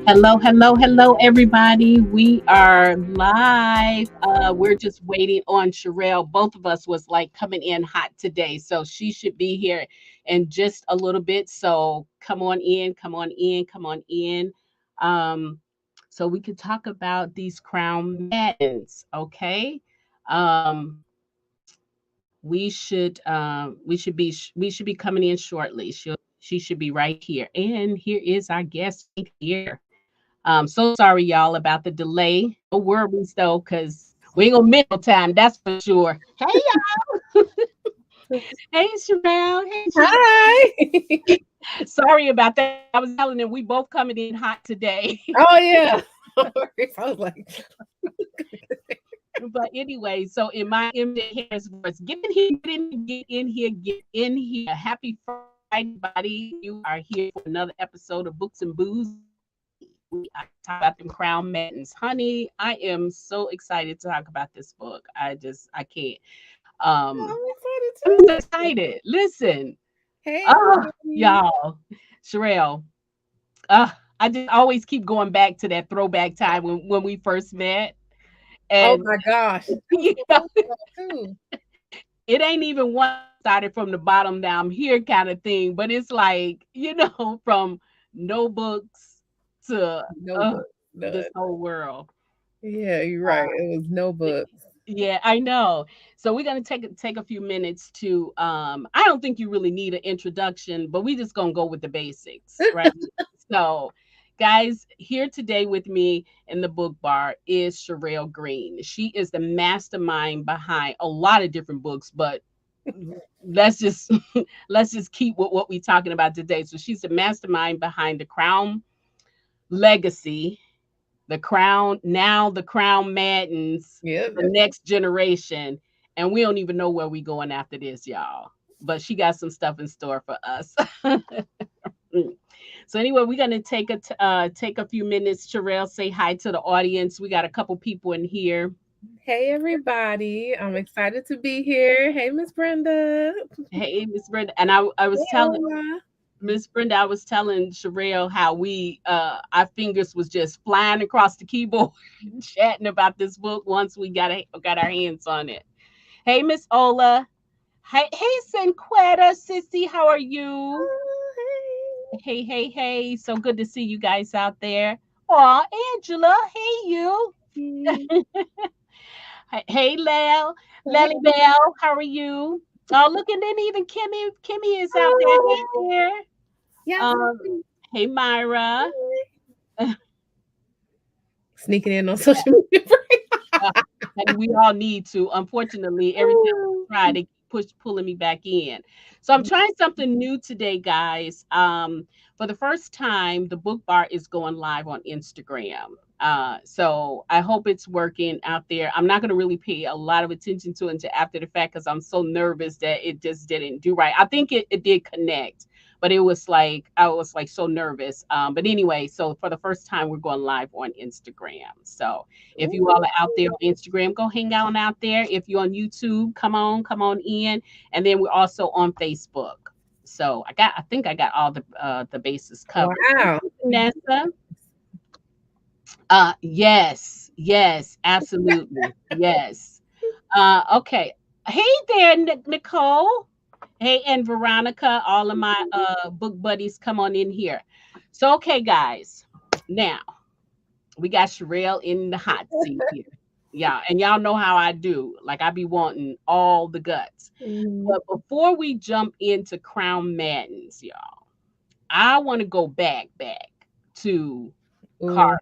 Hello, hello, hello, everybody. We are live. We're just waiting on Sherelle. Both of us was like coming in hot today, so she should be here in just a little bit. So come on in, come on in, come on in. Um, so we could talk about these crown mattens, okay? Um, we should be coming in shortly. She should be right here, and here is our guest right here. So sorry, y'all, about the delay. No worries though, because we ain't gonna miss no time, that's for sure. Hey, y'all. Hey, Sherelle. Hey, Hi. Sherelle. Sorry about that. I was telling them we both coming in hot today. Oh yeah. I was like, But anyway, so in my MJ Harris voice, get in here, get in here, get in here, get in here. Happy Friday, buddy. You are here for another episode of Books and Booze. We are talking about them Crown Mattens. Honey, I am so excited to talk about this book. I can't. Um, I'm excited I'm too. so excited. Listen, Hey oh, everybody. y'all, Sherelle, I just always keep going back to that throwback time when we first met. Oh And my gosh. I was you gonna know, talk about it too. it ain't even one started from the bottom down here kind of thing, but it's like, from notebooks to No book. this None. whole world. Yeah, you're right. It was no books. Yeah, I know. So we're gonna take a few minutes to I don't think you really need an introduction, but we just gonna go with the basics, right? So guys, here today with me in the book bar is Sherelle Green. She is the mastermind behind a lot of different books, but let's just let's just keep with what we're talking about today. So she's the mastermind behind the Crown Legacy, the Crown, now the Crown Maddens, Yep. the next generation, and we don't even know where we going after this, y'all. But she got some stuff in store for us. So anyway, we're gonna take a few minutes. Sherelle, say hi to the audience. We got a couple people in here. Hey everybody. I'm excited to be here. Hey Miss Brenda. Hey, Miss Brenda, and I was Hey telling Ola. Miss Brenda, I was telling Sherelle how we our fingers was just flying across the keyboard, chatting about this book once we got our hands on it. Hey, Miss Ola. Hey, Sinquetta, sissy, how are you? Oh, Hey, hey, hey. So good to see you guys out there. Aw, Angela, hey you. hey. Hey, Lel, Hey. Lely Bell, how are you? Oh, look, and then even Kimmy is out there. Hey Oh, there. yes. Um, hey, Myra. Sneaking in on social media. Uh, and we all need to. Unfortunately, every time I try, they pulling me back in. So I'm trying something new today, guys. For the first time, the book bar is going live on Instagram. So I hope it's working out there. I'm not going to really pay a lot of attention to it until after the fact because I'm so nervous that it just didn't do right. I think it did connect, but it was like I was like so nervous. But anyway, so for the first time, we're going live on Instagram. So if you all are out there on Instagram, go hang out there. If you're on YouTube, come on in. And then we're also on Facebook. So I think I got all the bases covered. Wow. Vanessa. Yes, yes, absolutely. Yes. Okay. Hey there, Nicole. Hey, and Veronica, all of my book buddies, come on in here. So okay, guys. Now we got Sherelle in the hot seat here. Yeah, and y'all know how I do. Like I be wanting all the guts. Mhm. But before we jump into Crown Maddens, y'all, I want to go back to Ooh. Carter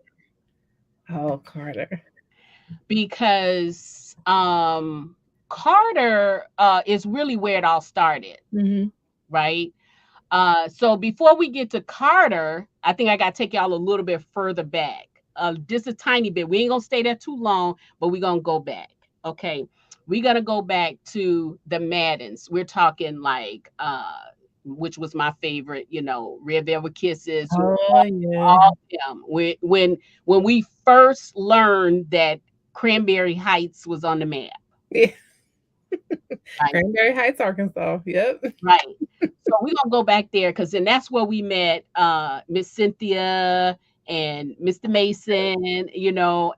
Oh, Carter. because Carter is really where it all started, Mhm. right? So before we get to Carter, I think I got to take y'all a little bit further back. Just a tiny bit. We ain't gonna stay there too long, but we're gonna go back. Okay. We're gonna go back to the Maddens. We're talking like which was my favorite, Red Velvet Kisses, Oh, yeah. all them. When we first learned that Cranberry Heights was on the map. Yeah. Right. Cranberry Heights, Arkansas. Yep. Right. So we're gonna go back there because then that's where we met Miss Cynthia and Mr. Mason,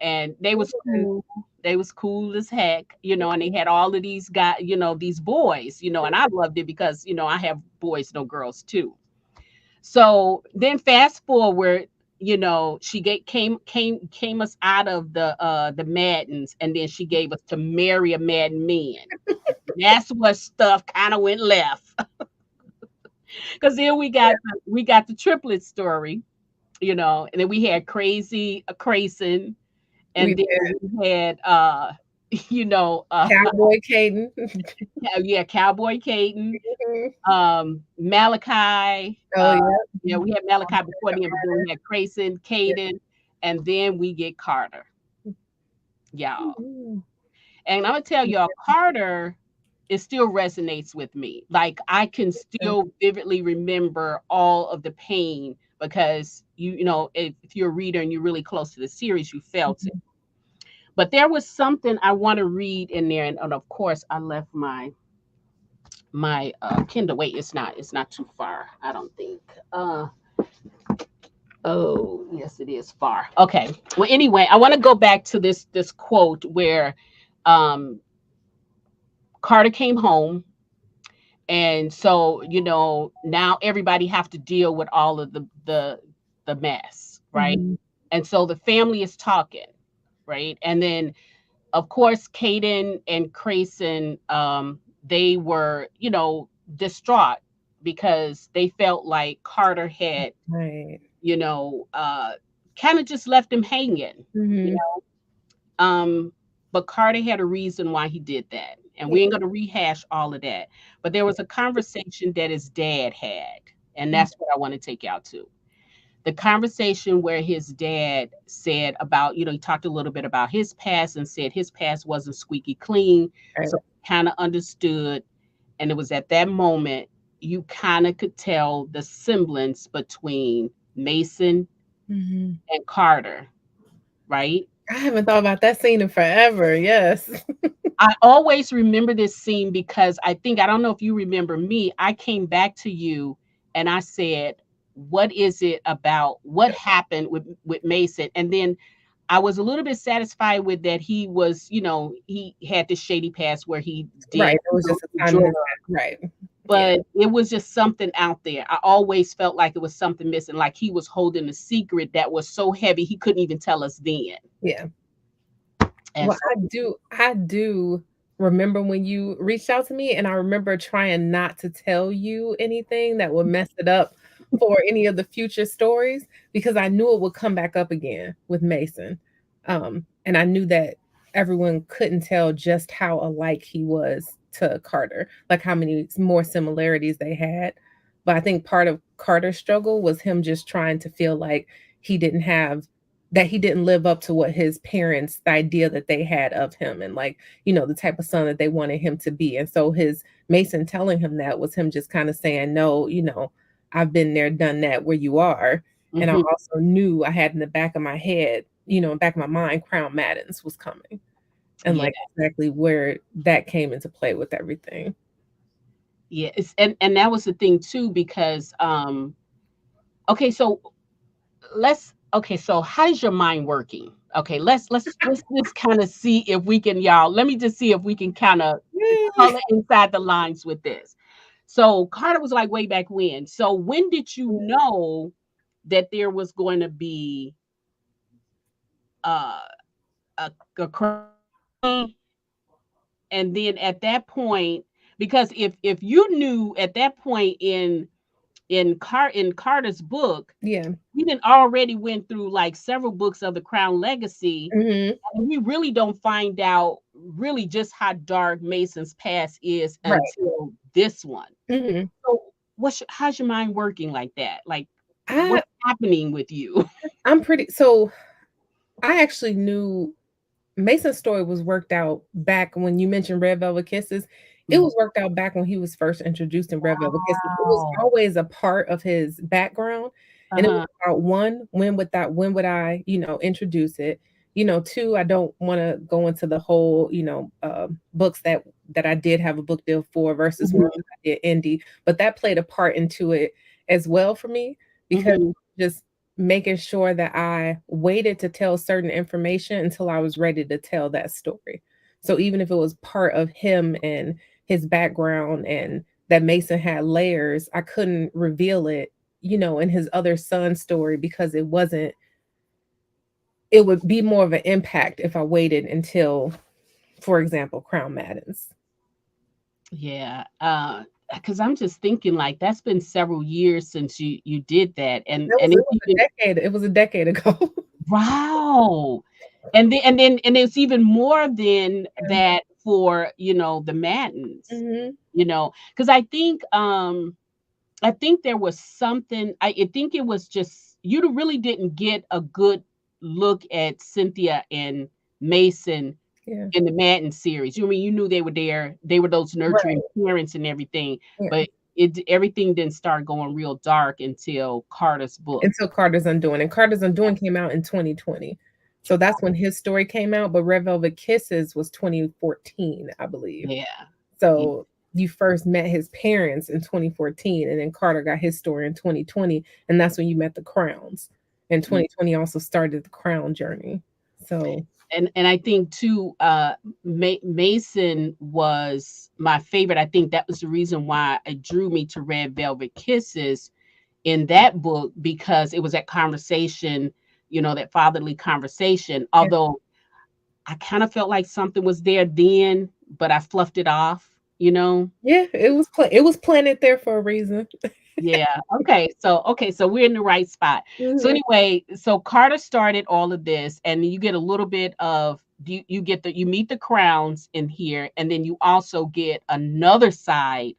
and they was Mhm. cool. They was cool as heck, and they had all of these guys, these boys, and I loved it because, I have boys, no girls too. So then fast forward, she came us out of the Maddens, and then she gave us to marry a Madden man. That's what stuff kind of went left. Because then we got the triplet story, and then we had crazy Crayson, We and then we had you know Cowboy Caden. yeah, Cowboy Caden, Mhm. Malachi, Oh, yeah. yeah, we had Malachi before then, but then we had Crayson, Yeah. Caden, and then we get Carter, y'all. Mhm. And I'm gonna tell y'all, Carter, it still resonates with me. Like I can still vividly remember all of the pain because if you're a reader and you're really close to the series, you felt it. Mhm. But there was something I want to read in there, and of course I left my Kindle. Wait, it's not too far, I don't think. Oh, yes, it is far. Okay. Well, anyway, I want to go back to this quote where um Carter came home, and so now everybody have to deal with all of the mess, right? Mhm. And so the family is talking, right? And then of course Caden and Crayson, they were distraught because they felt like Carter had Right. you know uh kind of just left him hanging, you Mhm. know but Carter had a reason why he did that. And Yeah. we ain't going to rehash all of that. But there was a conversation that his dad had. And that's what I want to take out to. The conversation where his dad said about, he talked a little bit about his past and said his past wasn't squeaky clean. Right. So kind of understood. And it was at that moment you kind of could tell the semblance between Mason Mhm. and Carter, right? I haven't thought about that scene in forever. Yes. I always remember this scene because I don't know if you remember me. I came back to you and I said, "What is it about? What happened with Mason?" And then I was a little bit satisfied with that he was, he had this shady past where he Right. did It was just a sign in drugs, his head. Right. Yeah. but it was just something out there. I always felt like it was something missing, like he was holding a secret that was so heavy he couldn't even tell us then. Yeah. And Well, so, I do remember when you reached out to me, and I remember trying not to tell you anything that would mess it up for any of the future stories because I knew it would come back up again with Mason. And I knew that everyone couldn't tell just how alike he was to Carter, like how many more similarities they had. But I think part of Carter's struggle was him just trying to feel like he didn't have that he didn't live up to what his parents the idea that they had of him and like the type of son that they wanted him to be. And so his Mason telling him that was him just kind of saying, no, I've been there, done that where you are. And I mhm, also knew I had in the back of my head, in the back of my mind, Crown Maddens was coming, and yeah. like exactly where that came into play with everything. Yeah, and that was the thing too, because okay, so how is your mind working? Okay, let's kind of see if we can, y'all. Let me just see if we can kind of color inside the lines with this. So Carter was like way back when. So when did you know that there was going to be uh a crime? And then at that point, because if you knew at that point in Carter's book, Yeah. we didn't already went through like several books of the Crown Legacy, Hmm. and we really don't find out really just how dark Mason's past is Right. until this one. Hmm. So how's your mind working like that? Like I what's happening with you? I'm pretty so I actually knew Mason's story was worked out back when you mentioned Red Velvet Kisses. It Mhm. was worked out back when he was first introduced in Red Velvet Kisses. It was Wow. always a part of his background, and it was Uh-huh. about one, when would I, introduce it? Two, I don't want to go into the whole, books that I did have a book deal for versus one Mhm. that I did indie, but that played a part into it as well for me because Mhm. just making sure that I waited to tell certain information until I was ready to tell that story. So even if it was part of him and his background and that Mason had layers, I couldn't reveal it, in his other son's story because it would be more of an impact if I waited until, for example, Crown Maddens. Yeah. Because I'm just thinking like that's been several years since you did that, and That was and it it's was a even decade. It was a decade ago. wow. And it's even more than that for the Maddens, Mhm. because I think there was something. I think it was just you really didn't get a good look at Cynthia and Mason Yeah. in the Madden series. You mean you knew they were there, they were those nurturing Right. parents and everything, Yeah. but everything didn't start going real dark until Carter's book. Until Carter's Undoing, and Carter's Undoing came out in 2020. So that's when his story came out, but Red Velvet Kisses was 2014, I believe. Yeah. Yeah. So you first met his parents in 2014, and then Carter got his story in 2020, and that's when you met the Crowns. And Mm. 2020 also started the Crown journey. So And I think too, Mason was my favorite. I think that was the reason why it drew me to Red Velvet Kisses in that book because it was that conversation, that fatherly conversation. yeah, Although I kind of felt like something was there then, but I fluffed it off. yeah, it was planted there for a reason. Yeah. Okay. So we're in the right spot. So Mhm. anyway, so Carter started all of this, and you get a little bit of you meet the Crowns in here, and then you also get another side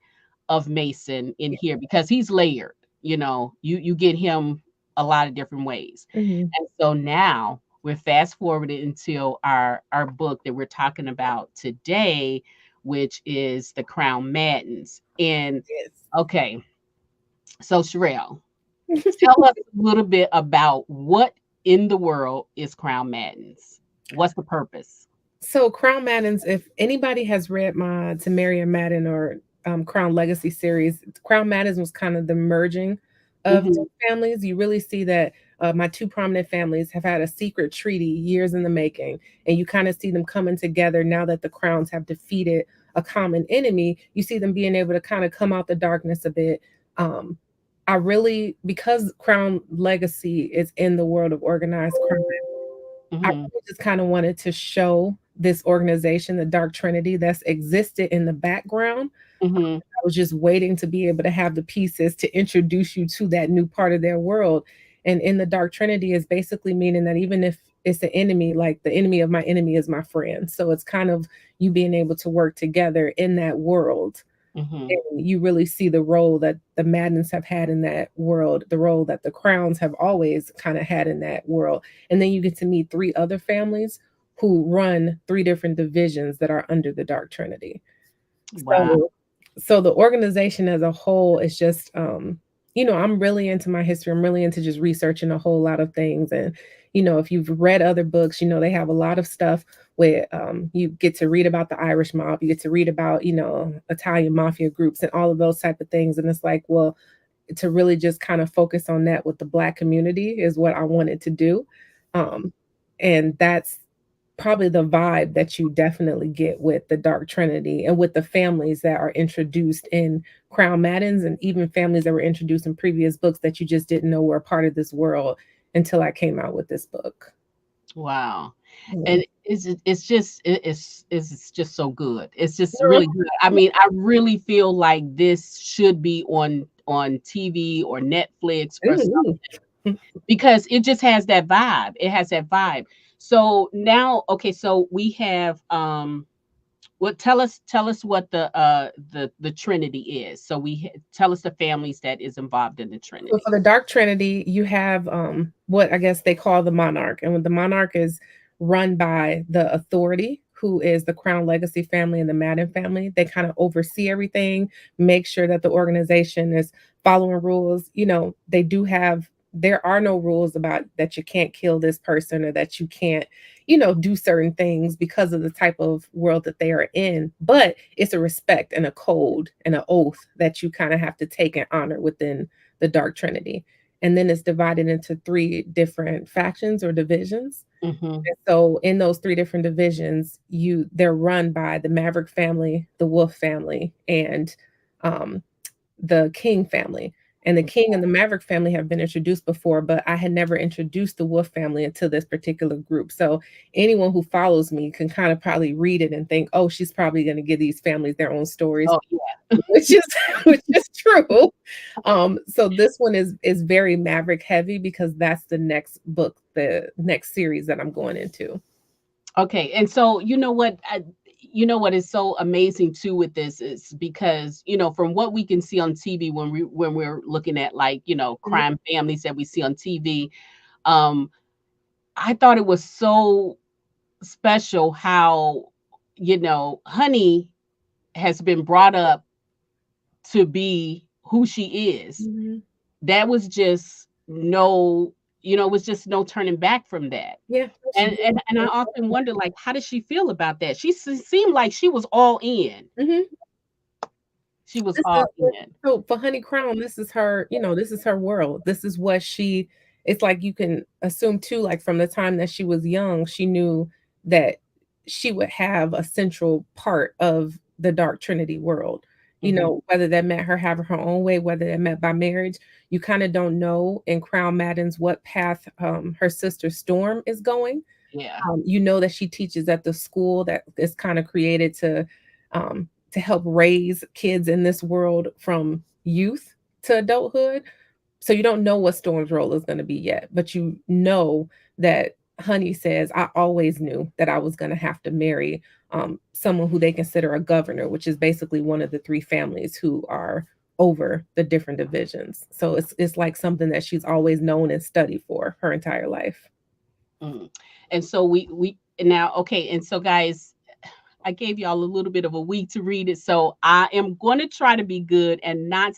of Mason in here because he's layered. You get him a lot of different ways, Mhm. and so now we're fast forwarded until our book that we're talking about today, which is the Crown Maddens. And Yes. okay, so, Sherelle, tell us a little bit about what in the world is Crown Maddens? What's the purpose? So Crown Maddens, if anybody has read my Tamaria Madden or Crown Legacy series, Crown Maddens was kind of the merging of two Mhm, families. You really see that my two prominent families have had a secret treaty years in the making, and you kind of see them coming together now that the Crowns have defeated a common enemy. You see them being able to kind of come out the darkness a bit. Um, I really, because Crown Legacy is in the world of organized crime, I mhm, really just kind of wanted to show this organization, the Dark Trinity, that's existed in the background. mhm, I was just waiting to be able to have the pieces to introduce you to that new part of their world. And in the Dark Trinity is basically meaning that even if it's an enemy, like the enemy of my enemy is my friend. So it's kind of you being able to work together in that world, mhm. and you really see the role that the Maddens have had in that world, the role that the Crowns have always kind of had in that world. And then you get to meet three other families who run three different divisions that are under the Dark Trinity. Wow. So the organization as a whole is just I'm really into my history. I'm really into just researching a whole lot of things. And if you've read other books, they have a lot of stuff where you get to read about the Irish mob, you get to read about Italian mafia groups and all of those type of things. And it's like, well, to really just kind of focus on that with the Black community is what I wanted to do. Um, and that's probably the vibe that you definitely get with the Dark Trinity and with the families that are introduced in Crown Maddens, and even families that were introduced in previous books that you just didn't know were a part of this world until I came out with this book. Wow. Yeah. And it's just so good. It's just really good. I mean, I really feel like this should be on TV or Netflix or Ooh. because it just has that vibe. It has that vibe. So now, okay, so we have what tell us what the Trinity is. So tell us the families that is involved in the So Trinity. for the Dark Trinity, you have what I guess they call the monarch. And when the monarch is run by the authority, who is the Crown Legacy family and the Madden family. They kind of oversee everything, make sure that the organization is following rules. They do have there are no rules about that you can't kill this person or that you can't, do certain things because of the type of world that they are in. But it's a respect and a code and an oath that you kind of have to take and honor within the Dark Trinity. and then it's divided into three different factions or divisions. Mhm. And so in those three different divisions, they're run by the Maverick family, the Wolf family, and um, the King family. And the King and the Maverick family have been introduced before, but I had never introduced the Wolf family into this particular group. So anyone who follows me can kind of probably read it and think, oh, she's probably going to give these families their own stories, Oh, yeah. which is which is true. So this one is very Maverick heavy because that's the next book, the next series that I'm going into. Okay, and so you know what is so amazing too with this is because from what we can see on TV when we're looking at like Mhm. crime families that we see on TV, um, I thought it was so special how Honey has been brought up to be who she is. Mhm. That was just no, it was just no turning back from that. Yeah, she And did. and I often wonder, like, how does she feel about that? She seemed like she was all in. Mhm. She was This all is in. so for Honey Crown, this is her, this is her world. This is what she it's like you can assume too, like from the time that she was young, she knew that she would have a central part of the Dark Trinity world. Mhm. Whether that meant her having her own way, whether that meant by marriage, you kind of don't know in Crown Madden's what path her sister Storm is going. Yeah. You know that she teaches at the school that is kind of created to help raise kids in this world from youth to adulthood. So you don't know what Storm's role is going to be yet, but you know that Honey says, I always knew that I was going to have to marry someone who they consider a governor, which is basically one of the three families who are over the different divisions. So it's like something that she's always known and studied for her entire life. Mm. And so we now okay, and so guys, I gave y'all a little bit of a week to read it, so I am going to try to be good and not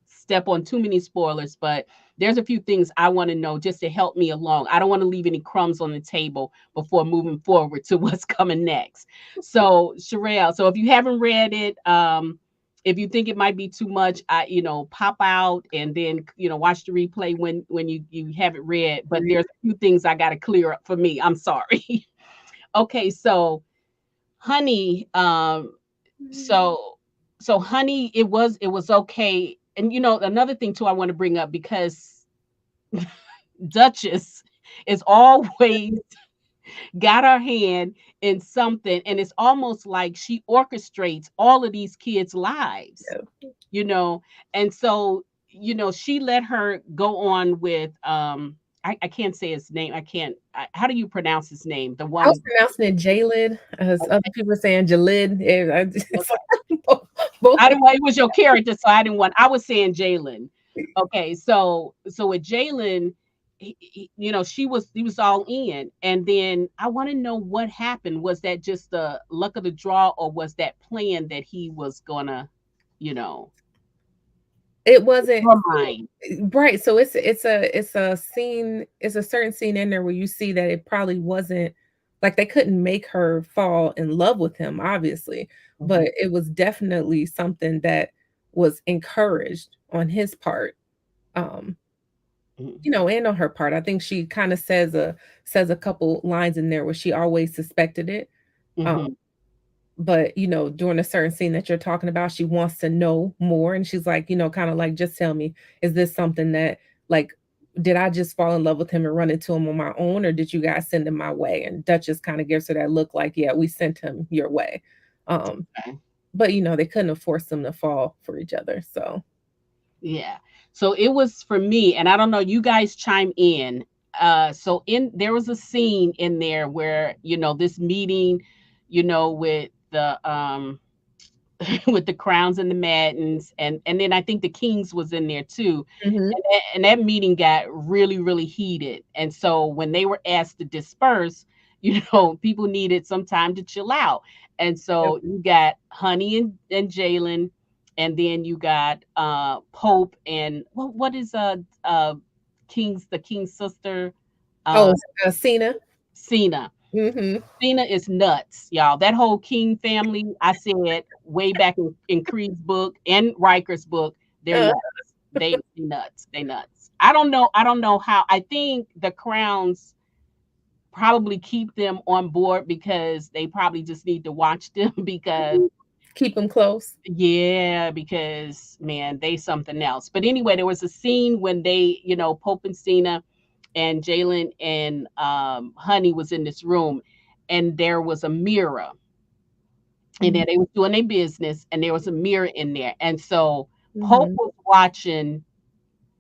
step on too many spoilers, but there's a few things I want to know just to help me along. I don't want to leave any crumbs on the table before moving forward to what's coming next. So, Sherelle, so if you haven't read it, if you think it might be too much, pop out and then watch the replay when you have it read. But there's a few things I got to clear up for me. I'm sorry. Okay, so Honey, so Honey, it was okay. And another thing too I want to bring up because Duchess is always got her hand in something, and it's almost like she orchestrates all of these kids' lives, Yeah. you know. And so, she let her go on with I can't say his name. How do you pronounce his name? The I was one. pronouncing it Jalid, as other people are saying Jalid. It's Okay. like both. I didn't want it was your character, so I was saying Jalen. Okay, so with Jalen, he was all in, and then I want to know what happened. Was that just the luck of the draw, or was that plan that he was gonna, you know, It wasn't your so mind? right, so it's a scene it's a certain scene in there where you see that it probably wasn't like, they couldn't make her fall in love with him, obviously, but Mhm, it was definitely something that was encouraged on his part, um, mhm, and on her part. I think she kinda says a couple lines in there where she always suspected it, um mhm. but, during a certain scene that you're talking about, she wants to know more, and she's like, kinda like, "Just tell me, is this something that like, did I just fall in love with him and run into him on my own, or did you guys send him my way?" And Duchess kinda gives her that look like, "Yeah, we sent him your way." Um, Okay. but, they couldn't have forced them to fall for each other, so Yeah. So it was for me, and I don't know, you guys chime in. So there was a scene in there where, this meeting, with the with the Crowns and the Maddens, and then I think the Kings was in there too. Mhm. And that meeting got really, really heated. And so when they were asked to disperse, people needed some time to chill out. And Yep. so you got Honey and Jalen, and then you got Pope and what is the King's sister, Oh, uh Cena? Cena. Mhm. Cena is nuts, y'all. That whole King family, I said way back in Creed's book and Riker's book, they're Uh, nuts. They nuts. They nuts. I don't know how. I think the Crowns probably keep them on board because they probably just need to watch them because Mhm. Keep them close. yeah, because man, they something else. But anyway, there was a scene when they, Pope and Cena and Jalen and Honey was in this room, and there was a mirror, and then Mhm, they was doing their business, and there was a mirror in there, and so Pope mhm, was watching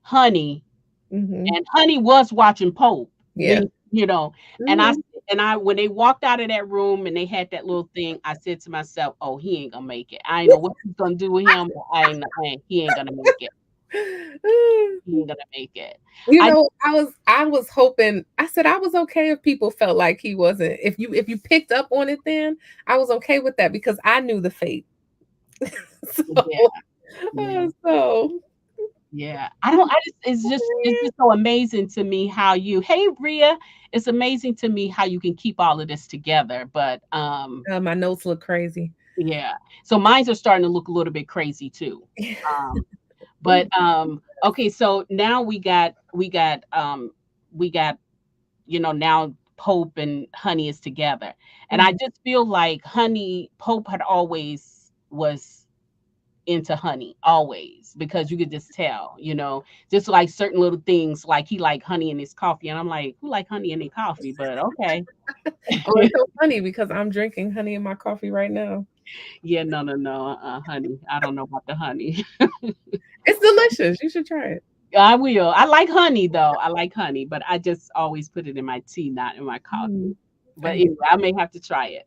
Honey, mhm. and Honey was watching Pope. Yeah. You know, and I Mhm. and I when they walked out of that room and they had that little thing, I said to myself, "Oh, he ain't gonna make it. I ain't know what he's gonna do with him, but he ain't gonna make it. He ain't gonna make it." You I know, I was hoping I said I was okay if people felt like he wasn't if you picked up on it then, I was okay with that because I knew the fate. So, Yeah, yeah. so Yeah, I don't. I just it's just so amazing to me how you. Hey, Ria, it's amazing to me how you can keep all of this together. But My notes look crazy. yeah. So mines are starting to look a little bit crazy too. Um, but okay, so now we got now Pope and Honey is together, and I Mhm. just feel like Pope had always was into Honey always because you could just tell, just like certain little things like he liked honey in his coffee, and I'm like, who like honey in their coffee? But okay. Oh, it's so funny because I'm drinking honey in my coffee right now. Yeah, no, no, no, honey. I don't know about the honey. It's delicious. You should try it. I will. I like honey though. I like honey, but I just always put it in my tea, not in my coffee. Mhm. But I anyway, I may have to try it.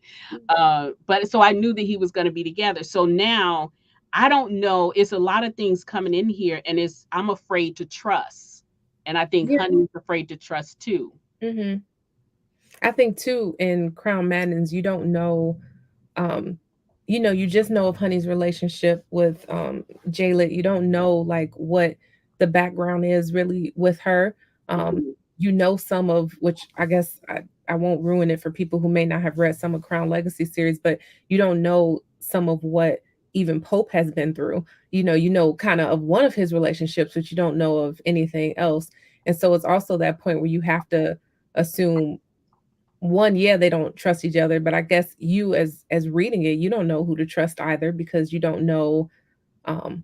But so I knew that he was going to be together. So now I don't know. It's a lot of things coming in here, and I'm afraid to trust, and I think yeah. Honey's afraid to trust too. Mhm. I think too in Crown Maddens, you don't know, um, you just know of Honey's relationship with Jaylit. You don't know like what the background is really with her. Um, Mhm. you know some of which I guess I won't ruin it for people who may not have read some of Crown Legacy series, but you don't know some of what even Pope has been through. You know kind of one of his relationships, but you don't know of anything else. And so it's also that point where you have to assume one, yeah, they don't trust each other, but I guess you as reading it, you don't know who to trust either because you don't know um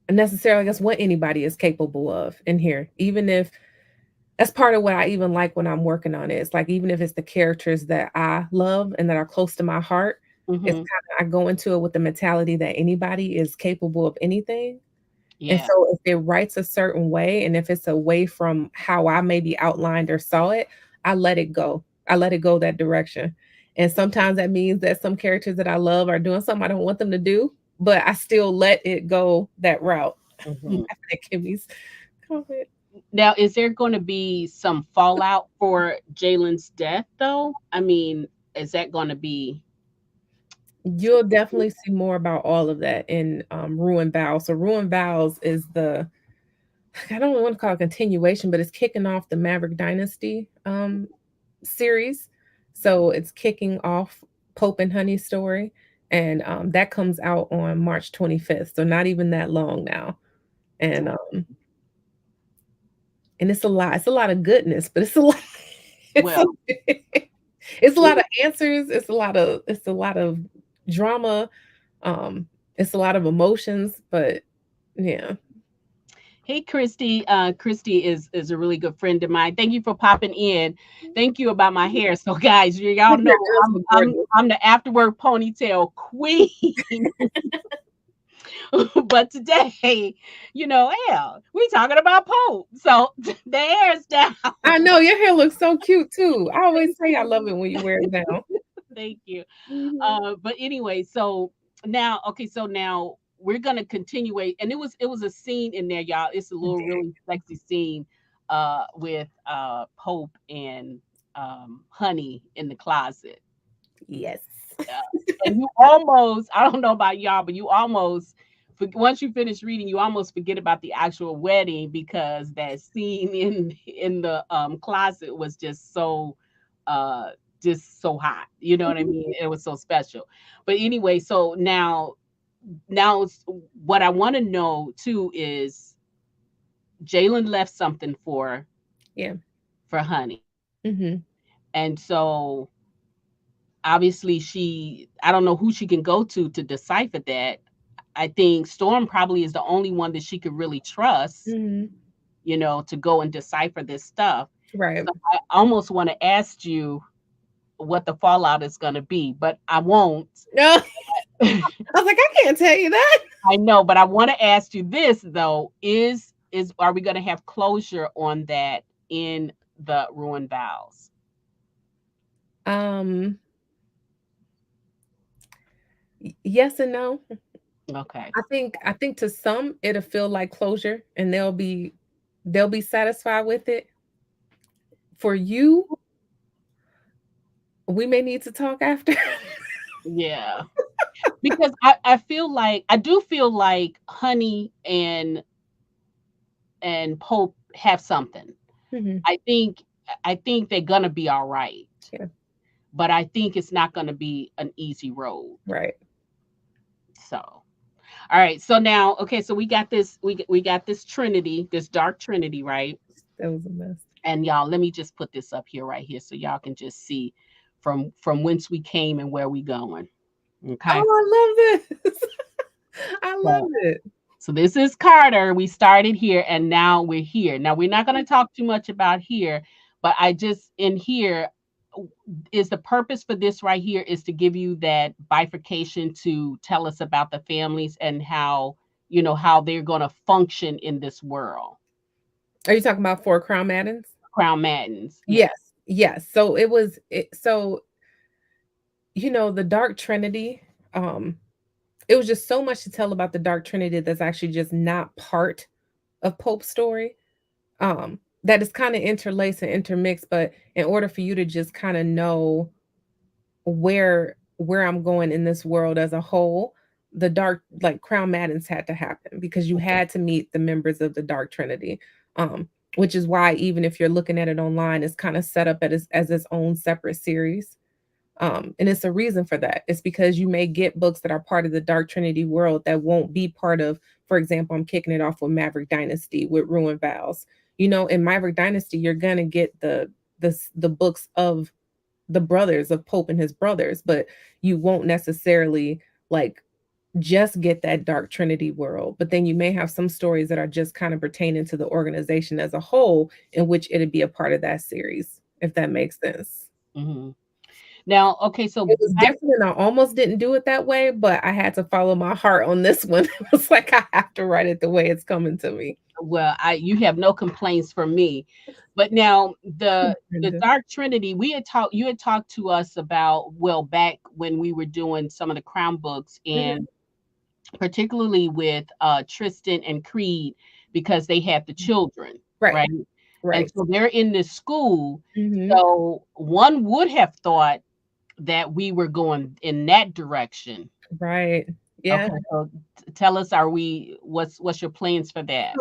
necessarily I guess what anybody is capable of in here. Even if that's part of what I even like when I'm working on it. It's like even if it's the characters that I love and that are close to my heart, it's Mhm. kind of I go into it with the mentality that anybody is capable of anything. And Yeah. so if it writes a certain way, and if it's away from how I maybe outlined or saw it, I let it go. I let it go that direction. And sometimes that means that some characters that I love are doing something I don't want them to do, but I still let it go that route. Mhm. After that Kimmy's comment. Now, is there going to be some fallout for Jalen's death, though? I mean, is that going to be? You'll definitely see more about all of that in Ruin Vows. So Ruin Vows is the I don't want to call it continuation, but it's kicking off the Maverick Dynasty series. So it's kicking off Pope and Honey's story, and that comes out on March 25th. So not even that long now, and it's a lot. It's a lot of goodness, but it's a lot. It's a, Well, it's a lot of answers. It's a lot of drama. It's a lot of emotions, but yeah. hey, Christy. Christy is a really good friend of mine. Thank you for popping in. Thank you about my hair. So, guys, y'all Your know hair does look gorgeous. I'm the afterwork ponytail queen. But today, hell, we talking about Pope. So the hair's down. I know your hair looks so cute too. I always say I love it when you wear it down. Thank you. Mhm. But anyway, so now, okay, so now we're gonna continue, and it was a scene in there, y'all. It's a little really sexy scene with Pope and Honey in the closet. Yes. Uh, and you almost, I don't know about y'all, but you almost once you finish reading, you almost forget about the actual wedding because that scene in the closet was uh just so hot. You know what I mean? It was so special. But anyway, so now what I want to know too is Jalen left something Yeah. for Honey. Mhm. And so obviously I don't know who she can go to decipher that. I think Storm probably is the only one that she could really trust, Mhm. to go and decipher this stuff. Right. So I almost want to ask you what the fallout is going to be, but I won't. No, I was like, "I can't tell you that." I know, but I want to ask you this though: is are we going to have closure on that in the ruined vows? Um, yes and no. Okay. I think to some it'll feel like closure and they'll be satisfied with it. For you, we may need to talk after. Yeah. Because I feel like I do feel like Honey and Pope have something. Mhm. I think I think they're gonna be all right, Yeah, but I think it's not gonna be an easy road. right. So, all right. So now, okay. So we got this Trinity, this dark Trinity, right? That was a mess. And y'all, let me just put this up here, right here, so y'all can just see from whence we came and where we going. Okay. Oh, I love this. I love So it. So this is Carter. We started here and now we're here. Now we're not going to talk too much about here, but I just in here is the purpose for this right here is to give you that bifurcation to tell us about the families and how, how they're going to function in this world. Are you talking about for Crown Maddens? Crown Maddens. Yeah. Yes. Yes. So it was so the Dark Trinity, um, it was just so much to tell about the Dark Trinity that's actually just not part of Pope's story. That is kind of interlaced and intermixed, but in order for you to just kind of know where I'm going in this world as a whole, the dark like Crown Maddens had to happen because you had to meet the members of the Dark Trinity. Which is why even if you're looking at it online, it's kind of set up as its own separate series. And it's a reason for that. It's because you may get books that are part of the Dark Trinity world that won't be part of, for example, I'm kicking it off with Maverick Dynasty with Ruin Vows. In Maverick Dynasty, you're gonna get the books of the brothers of Pope and his brothers, but you won't necessarily like just get that Dark Trinity world. But then you may have some stories that are just kind of pertaining to the organization as a whole, in which it'd be a part of that series, if that makes sense. Hmm. Now, okay, so It was different, and I almost didn't do it that way, but I had to follow my heart on this one. It was like I have to write it the way it's coming to me. well, I you have no complaints from me. But now the Brenda. Dark Trinity, we had talked you had talked to us about, well, back when we were doing some of the Crown books, Mhm. and particularly with Tristan and Creed, because they had the children, Right, right? And right. so they're in this school. Mhm. So one would have thought that we were going in that direction. Right. Yeah. Okay, so tell us, are we what's your plans for that?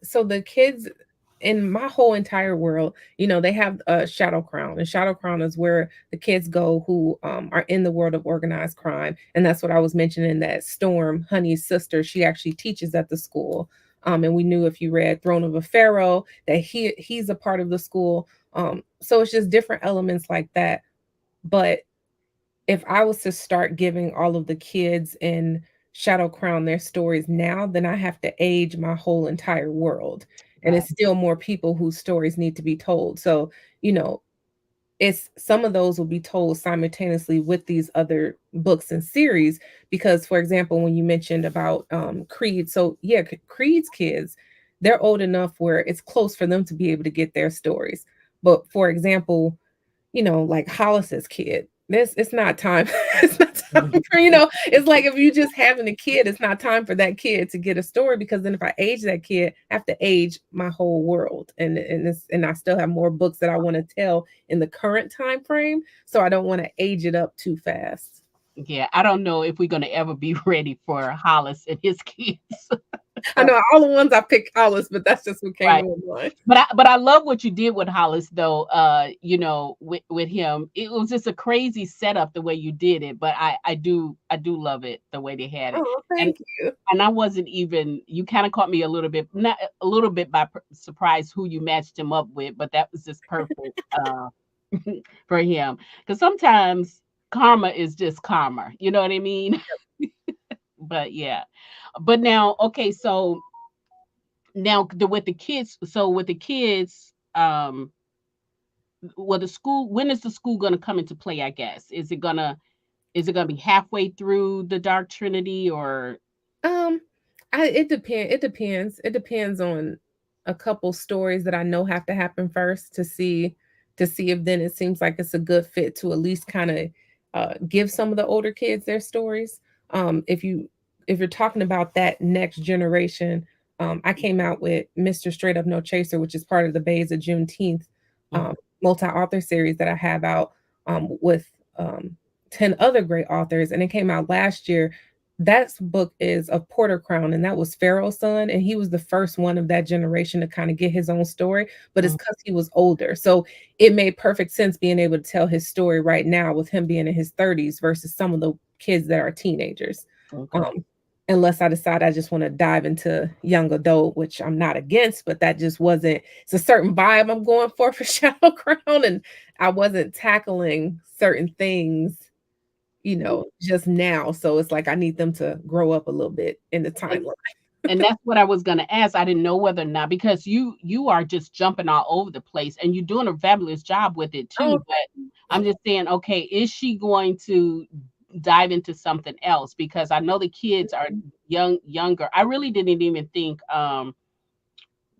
So the kids in my whole entire world, they have a Shadow Crown, and Shadow Crown is where the kids go who are in the world of organized crime, and that's what I was mentioning. That Storm, Honey's sister, she actually teaches at the school. And we knew if you read Throne of a Pharaoh that he's a part of the school. So it's just different elements like that. But if I was to start giving all of the kids in Shadow Crown their stories now, then I have to age my whole entire world. And Right. it's still more people whose stories need to be told. So, you know, it's some of those will be told simultaneously with these other books and series. Because, for example, when you mentioned about Creed, so yeah, Creed's kids, they're old enough where it's close for them to be able to get their stories. But for example, like Hollis's kid. This it's not time. It's not time Mhm. for, it's like if you just having a kid, it's not time for that kid to get a story because then if I age that kid, I have to age my whole world. And I still have more books that I want to tell in the current time frame. So I don't want to age it up too fast. Yeah, I don't know if we're gonna ever be ready for Hollis and his kids. I know all the ones I picked Hollis, but that's just what came Right. to my mind. But I love what you did with Hollis though, with him. It was just a crazy setup the way you did it, but I do love it the way they had it. Oh, And thank you. and I wasn't even you kind of caught me a little bit, not a little bit by surprise who you matched him up with, but that was just perfect for him. Because sometimes karma is just karma, you know what I mean? But yeah. But now, okay, so now with the kids, well, the school, when is the school going to come into play, I guess? Is it gonna be halfway through the Dark Trinity or Um, it depends on a couple stories that I know have to happen first to see if then it seems like it's a good fit to at least kind of give some of the older kids their stories. If you're talking about that next generation, I came out with Mr. Straight Up No Chaser, which is part of the Bays of Juneteenth Mhm, um, multi-author series that I have out with um, 10 other great authors, and it came out last year. That book is of Porter Crown, and that was Pharaoh's son, and he was the first one of that generation to kind of get his own story, but it's mhm, because he was older. So it made perfect sense being able to tell his story right now with him being in his 30s versus some of the kids that are teenagers. okay. Um, unless I decide I just want to dive into young adult, which I'm not against, but that just wasn't, it's a certain vibe I'm going for Shadow Crown, and I wasn't tackling certain things just now. So it's like I need them to grow up a little bit in the And timeline. and that's what I was gonna ask. I didn't know whether or not because you are just jumping all over the place and you're doing a fabulous job with it Oh, too. But I'm just saying, okay, is she going to dive into something else? Because I know the kids are younger. I really didn't even think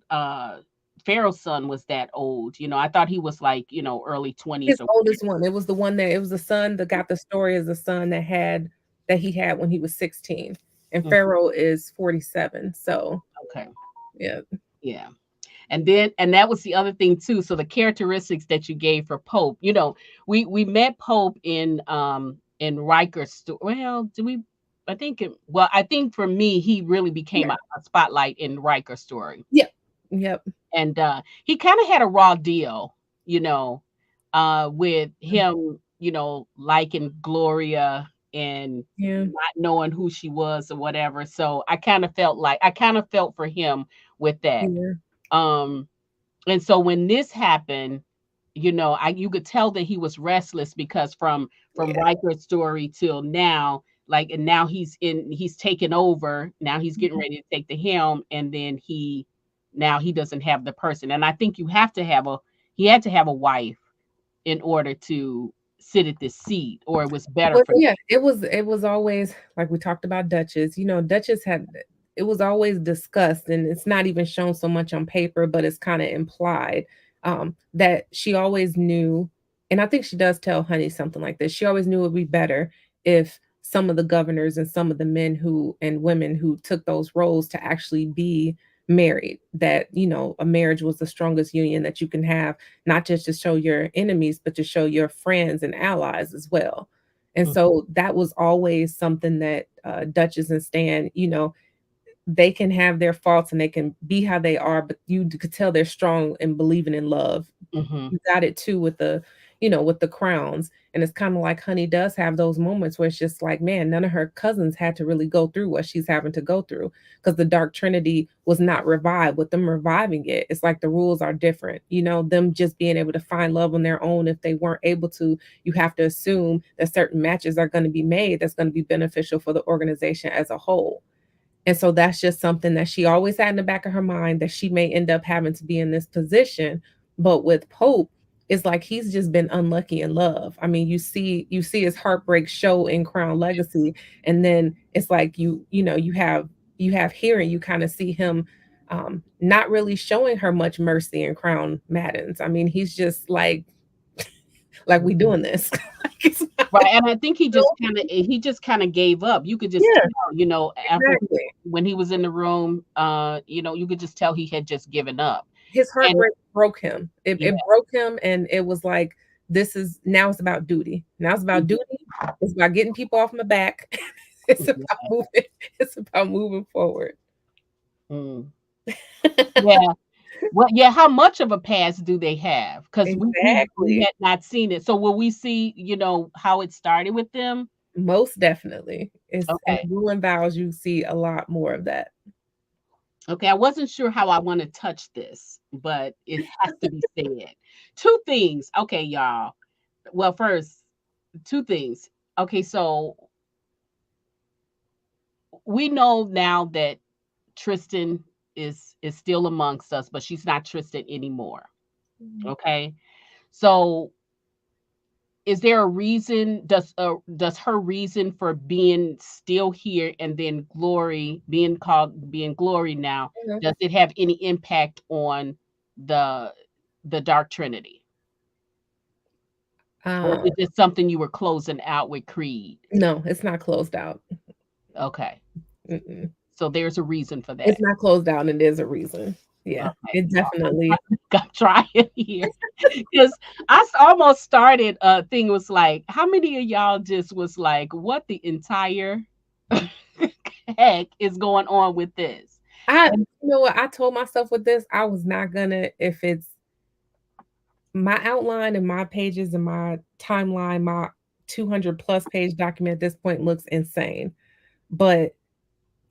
uh Pharaoh's son was that old. I thought he was like, early 20s his or oldest one. It was the son that got the story as the son that he had when he was 16. And whatever. Pharaoh is 47. So Okay. yeah. Yeah. And that was the other thing too. So the characteristics that you gave for Pope, we met Pope in Riker's story. Well, do we I think for me he really became Yeah. a spotlight in Riker's story. Yep. Yep. And he kind of had a raw deal, you know, with him, liking Gloria and Yeah. not knowing who she was or whatever. So I kind of felt for him with that. Yeah. Um and so when this happened, you could tell that he was restless because from Yeah. Riker's story till now, like, and now he's taken over. Now he's getting Mhm. ready to take the helm, and then he doesn't have the person. And I think he had to have a wife in order to sit at this seat, or it was better Well, for. yeah, it was always like we talked about Duchess. Duchess had it was always discussed, and it's not even shown so much on paper, but it's kind of implied that she always knew, and I think she does tell Honey something like this. She always knew it would be better if some of the governors and some of the men who and women who took those roles to actually be married. That a marriage was the strongest union that you can have, not just to show your enemies, but to show your friends and allies as well. And Mhm, so that was always something that Duchess and Stan, they can have their faults and they can be how they are, but you could tell they're strong and believing in love. mhm, You got it too with the crowns. And it's kind of like Honey does have those moments where it's just like, man, none of her cousins had to really go through what she's having to go through because the Dark Trinity was not revived. With them reviving it, it's like the rules are different. Them just being able to find love on their own. If they weren't able to, you have to assume that certain matches are going to be made that's going to be beneficial for the organization as a whole. And so that's just something that she always had in the back of her mind, that she may end up having to be in this position. But with Pope, it's like he's just been unlucky in love. I mean, you see his heartbreak show in Crown Legacy, and then it's like you have here and you kind of see him not really showing her much mercy in Crown Maddens. I mean, he's just like we mhm. doing this. Like it's not, Right, and I think he just kind of gave up. You could just yeah, tell, after exactly. when he was in the room, you could just tell he had just given up. His And heartbreak broke him. It yeah, it broke him, and it was like, this is now it's about duty. Now it's about mhm, duty. It's about getting people off my back. It's about yeah. moving. It's about moving forward. Mm. Yeah. Well, yeah, how much of a past do they have? Because we Exactly. had not seen it. So will we see, how it started with them? Most definitely. It's in Okay. Rule and Vows, you see a lot more of that. Okay. I wasn't sure how I want to touch this, but it has to be said. Two things. Okay, y'all. Well, first, two things. Okay, so we know now that Tristan is still amongst us, but she's not Tristan anymore. Mhm. Okay. So is there a reason, does her reason for being still here and then Glory being Glory now, Mhm. does it have any impact on the the Dark Trinity? Or is Uh, it just something you were closing out with Creed? no, it's not closed out. Okay. Mm-mm. So there's a reason for It's that. not closed out, and there's a reason. Yeah, Okay. it So definitely. I'm trying here. Because almost started a thing was like, how many of y'all just was like, what the entire heck is going on with this? And You know what? I told myself with this, I was not gonna, if it's my outline and my pages and my timeline, my 200 plus page document at this point looks insane. But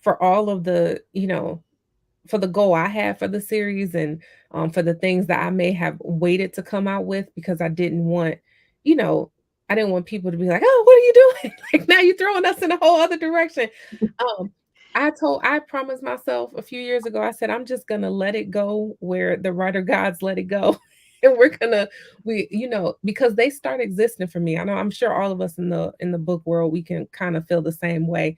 for all of the, for the goal I had for the series and for the things that I may have waited to come out with because you know, I didn't want people to be like, "Oh, what are you doing?" Like now you're throwing us in a whole other direction. Um, I promised myself a few years ago. I said I'm just gonna let it go where the writer gods let it go. And because they start existing for me. I know I'm sure all of us in the book world we can kind of feel the same way.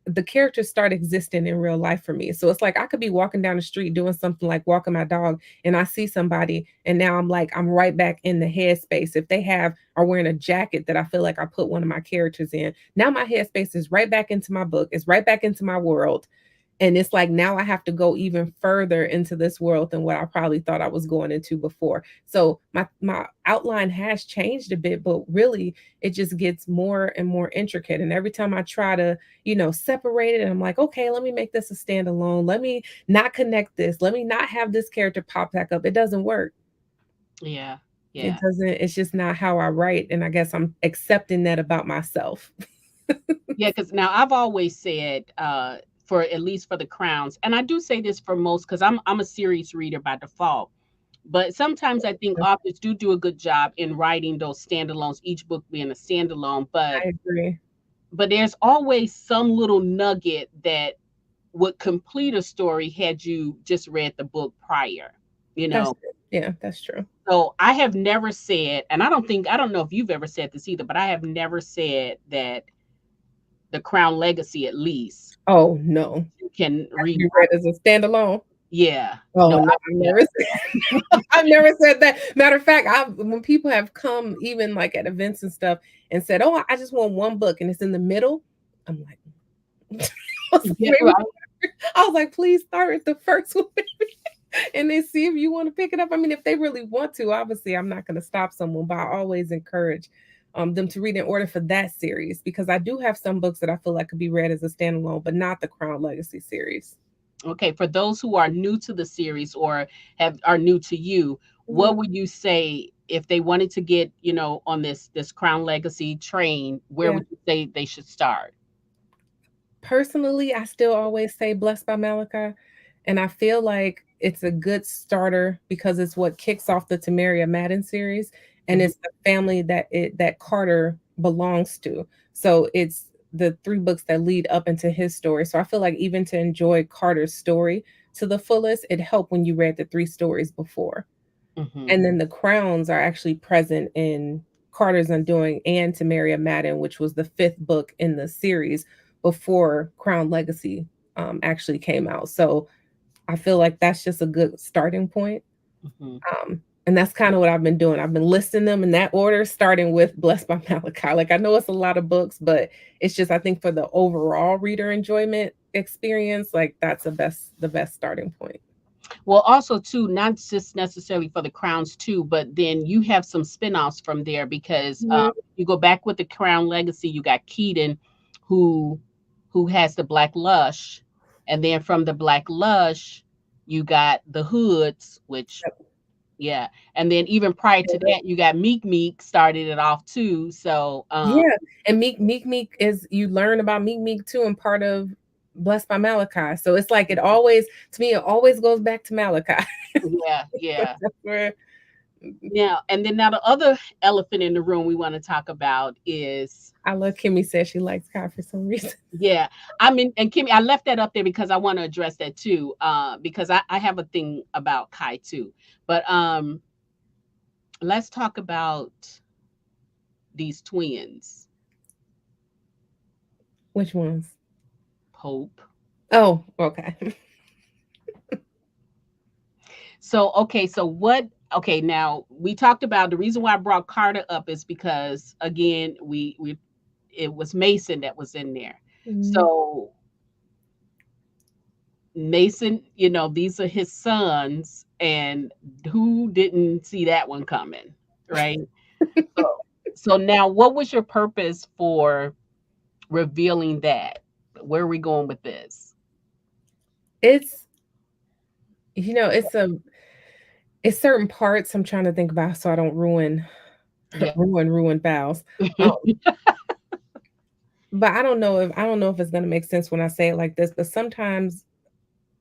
The characters start existing in real life for me. So it's like I could be walking down the street doing something like walking my dog and I see somebody and now I'm right back in the headspace. If they are wearing a jacket that I feel like I put one of my characters in, now my headspace is right back into my book, it's right back into my world. And it's like now I have to go even further into this world than what I probably thought I was going into before. So my outline has changed a bit, but really it just gets more and more intricate. And every time I try to, separate it, I'm like, okay, let me make this a standalone. Let me not connect this. Let me not have this character pop back up. It doesn't work. yeah, It yeah. doesn't, it's just not how I write. And I guess I'm accepting that about myself. Yeah, because now I've always said, for at least for the crowns, and I do say this for most because I'm a series reader by default. But sometimes I think authors do a good job in writing those standalones, each book being a standalone. But I agree. there's always some little nugget that would complete a story had you just read the book prior, you That's know. it. Yeah, that's true. So I have never said, and I don't know if you've ever said this either, but I have never said that the Crown Legacy, at least, Oh no. you can Has to read. be read as a standalone? Yeah, Oh, no, no, I've yeah, never said I've never said that. Matter of fact, when people have come even, like, at events and stuff and said, "Oh, I just want 1 book," and it's in the middle, I'm like, I was like, yeah, "Maybe." right. I was like, "Please start with the first one, and then see if you wanna pick it up." I mean, if they really want to, obviously, I'm not gonna stop someone, but I always encourage, them to read in order for that series because I do have some books that I feel like could be read as a standalone, but not the Crown Legacy series. Okay, for those who are new to the series or have are new to you, Mhm. what would you say if they wanted to get, on this Crown Legacy train, where Yeah. would you say they should start? Personally, I still always say Blessed by Malachi, and I feel like it's a good starter because it's what kicks off the Tamaria Madden series, and Mhm, it's the family that Carter belongs to. So it's the 3 books that lead up into his story. So I feel like even to enjoy Carter's story to the fullest, it helped when you read the 3 stories before. mhm, And then the crowns are actually present in Carter's Undoing and To Marry a Madden, which was the 5th book in the series before Crown Legacy actually came out. So I feel like that's just a good starting point. mhm. And that's kind of what I've been doing. I've been listing them in that order, starting with Blessed by Malachi. Like I know it's a lot of books, but it's just I think for the overall reader enjoyment experience, like that's the best starting point. Well, also too, not just necessarily for the crowns too, but then you have some spin-offs from there because Mhm. you go back with the Crown Legacy, you got Keaton, who who has the Black Lush. And then from the Black Lush, you got the Hoods, which Yep. yeah. And then even prior to Yeah. that, you got Meek Meek started it off too. So Yeah, and Meek is you learn about Meek too and part of Blessed by Malachi. So it's like it always to me, it always goes back to Malachi. yeah, yeah. That's where Now and then now the other elephant in the room we want to talk about is I love Kimmy says she likes Kai for some reason. yeah. I mean, and Kimmy, I left that up there because I want to address that too. Because I have a thing about Kai too. But let's talk about these twins, Which ones? Pope. Oh, okay. So okay, so what okay, now we talked about the reason why I brought Carter up is because again, we it was Mason that was in there. Mhm. So Mason, these are his sons, and who didn't see that one coming, right? So, so now, what was your purpose for revealing that? Where are we going with this? It's it's it's certain parts I'm trying to think about so I don't ruin Yeah. ruin vows. Um, but I don't know if it's gonna make sense when I say it like this, but sometimes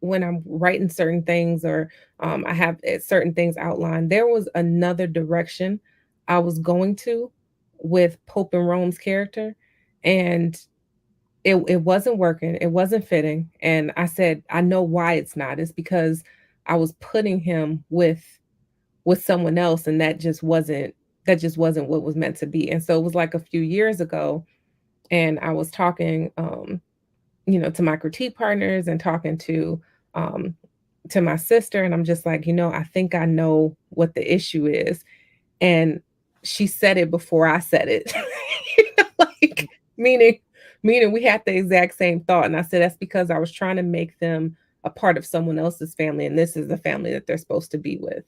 when I'm writing certain things or I have certain things outlined, there was another direction I was going to with Pope and Rome's character, and it wasn't working. It wasn't fitting, and I said, I know why it's not. It's because I was putting him with someone else, and that just wasn't what was meant to be. And so it was like a few years ago, and I was talking to my critique partners and talking um to my sister, and I'm just like, I think I know what the issue is. And she said it before I said it. Like meaning we had the exact same thought. And I said that's because I was trying to make them a part of someone else's family, and this is the family that they're supposed to be with.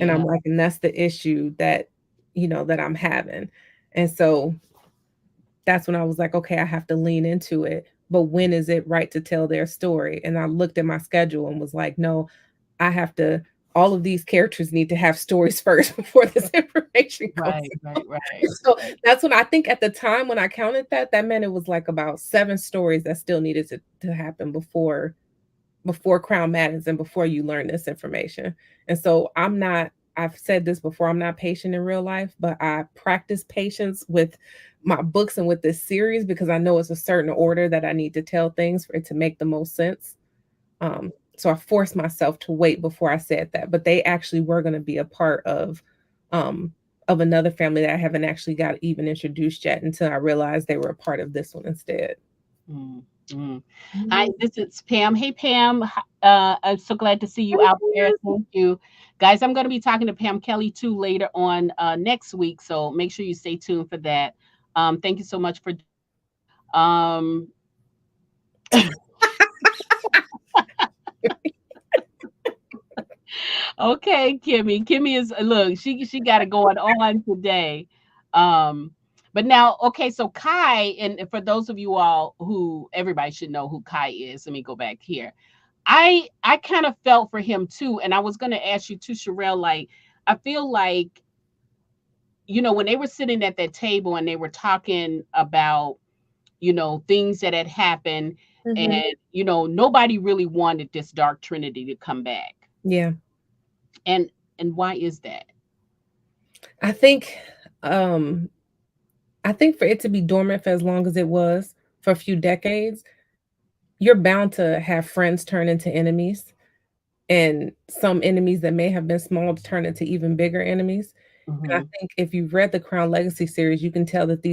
And I'm Yeah. like, and that's the issue that that I'm having. And so that's when I was like, okay, I have to lean into it. But when is it right to tell their story? And I looked at my schedule and was like, no, I have to, all of these characters need to have stories first before this information comes Right, out. right, right, So right. that's when I think at the time when I counted that, that meant it was like about 7 stories that still needed to happen before Crown Matters and before you learn this information. And so I've said this before, I'm not patient in real life, but I practice patience with my books and with this series because I know it's a certain order that I need to tell things for it to make the most sense. So I forced myself to wait before I said that, but they actually were going to be a part um, of another family that I haven't actually got even introduced yet until I realized they were a part of this one instead. Mm, mm. Hi, Mhm. this is Pam. Hey, Pam. I'm so glad to see you out there. Hey, Thank you. Guys, I'm going to be talking to Pam Kelly too later on next week. So make sure you stay tuned for that. Thank you so much for. Um, okay, Kimmy. Kimmy is look. She got it going on today. Um, but now, okay. So Kai, and for those of you all who everybody should know who Kai is. Let me go back here. I kind of felt for him too, and I was going to ask you too, Sherelle. Like, I feel like when they were sitting at that table and they were talking about things that had happened, mhm. and nobody really wanted this Dark Trinity to come back, Yeah. and why is that? I think um I think for it to be dormant for as long as it was, for a few decades, you're bound to have friends turn into enemies and some enemies that may have been small to turn into even bigger enemies. And I Hmm. think if you've read the Crown Legacy series, you can tell that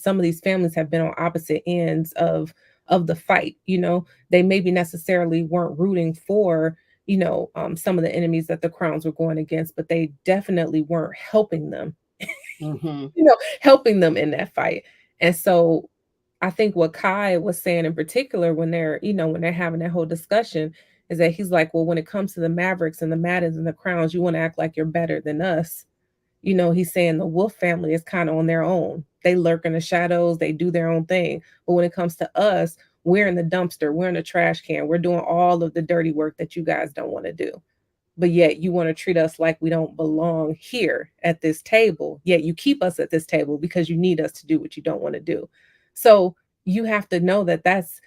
some of these families have been on opposite ends of the fight. They maybe necessarily weren't rooting for some of the enemies that the crowns were going against, but they definitely weren't helping them Hmm. helping them in that fight. And so I think what Kai was saying in particular when they're having that whole discussion is that he's like, well, when it comes to the Mavericks and the Maddens and the Crowns, you want to act like you're better than us. He's saying the Wolf family is kind of on their own. They lurk in the shadows, they do their own thing. But when it comes to us, we're in the dumpster, we're in the trash can, we're doing all of the dirty work that you guys don't want to do. But yet you want to treat us like we don't belong here at this table. Yet you keep us at this table because you need us to do what you don't want to do. So you have to know that that's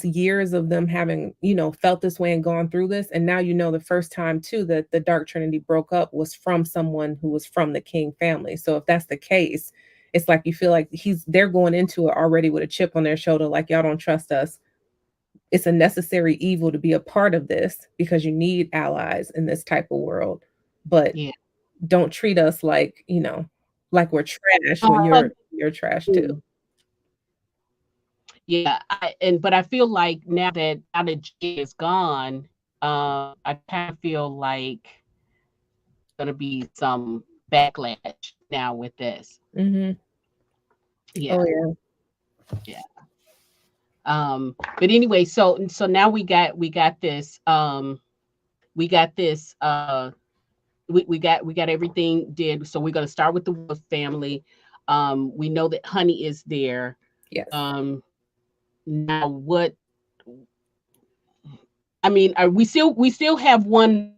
years of them having, felt this way and gone through this. And now the first time too that the Dark Trinity broke up was from someone who was from the King family. So if that's the case, it's like you feel like they're going into it already with a chip on their shoulder, like y'all don't trust us. It's a necessary evil to be a part of this because you need allies in this type of world. But Yeah. don't treat us like we're trash when Uh, you're trash too. mm, yeah. But I feel like now that Jay is gone, I kind of feel like there's gonna be some backlash now with this. Hmm. Yeah. Oh yeah. Yeah. But anyway, so now we got this we got this we got everything did. So we're gonna start with the Wolf family. We know that Honey is there. Yes. Um, now what I mean, are we still have one more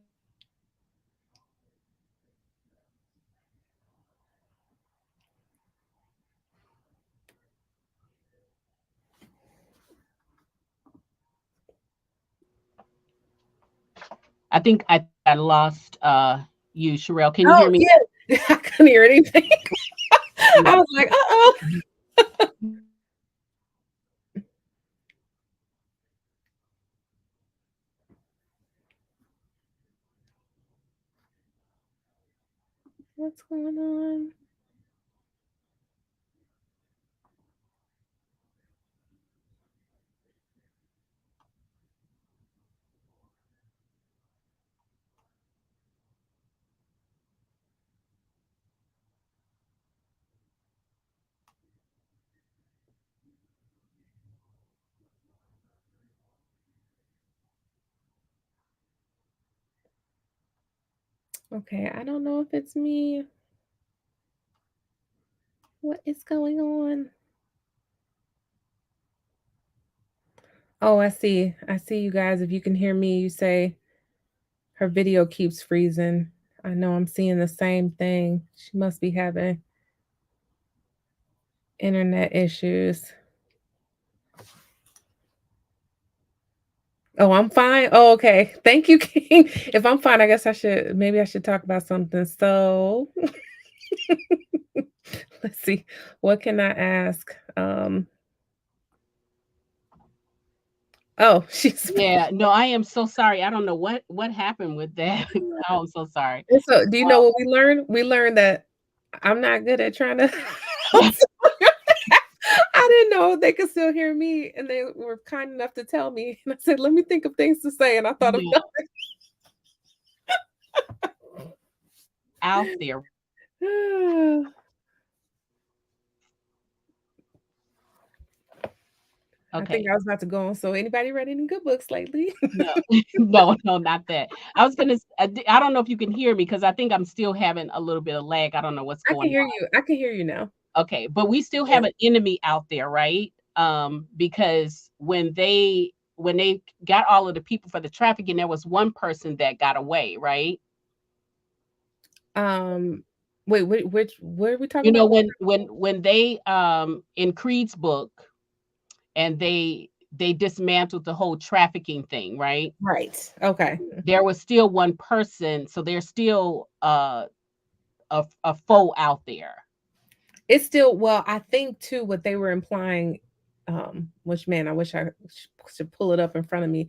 I think I lost you, Sherelle. Can you Oh hear me? yeah. I couldn't hear anything. I Yeah. was like, uh-oh. What's going on? Okay, I don't know if it's me. What is going on? Oh, I see. I see you guys. If you can hear me, you say her video keeps freezing. I know I'm seeing the same thing. She must be having internet issues. Oh, I'm fine. Oh, okay. Thank you, King. If I'm fine, I guess I should talk about something. So let's see. What can I ask? Oh, she's Yeah, no, I am so sorry. I don't know what happened with that. Oh, I'm so sorry. And so do you know what we learned? We learned that I'm not good at trying to I didn't know they could still hear me, and they were kind enough to tell me. And I said, "Let me think of things to say," and I thought of Yeah, out there. nothing. I think Okay. I was about to go on. So, anybody read any good books lately? No, no, no, not that. I was gonna. I don't know if you can hear me because I think I'm still having a little bit of lag. I don't know what's I can going hear you. I can hear you now. on. Okay, but we still Yeah. have an enemy out there, right? Because when they got all of the people for the trafficking, there was one person that got away, right? Um, wait, which what are we talking You know, about? when they in Creed's book and they dismantled the whole trafficking thing, right? Right. Okay. There was still one person, so there's still a foe out there. It's still well, I think too what they were implying, which man, I wish I should pull it up in front of me,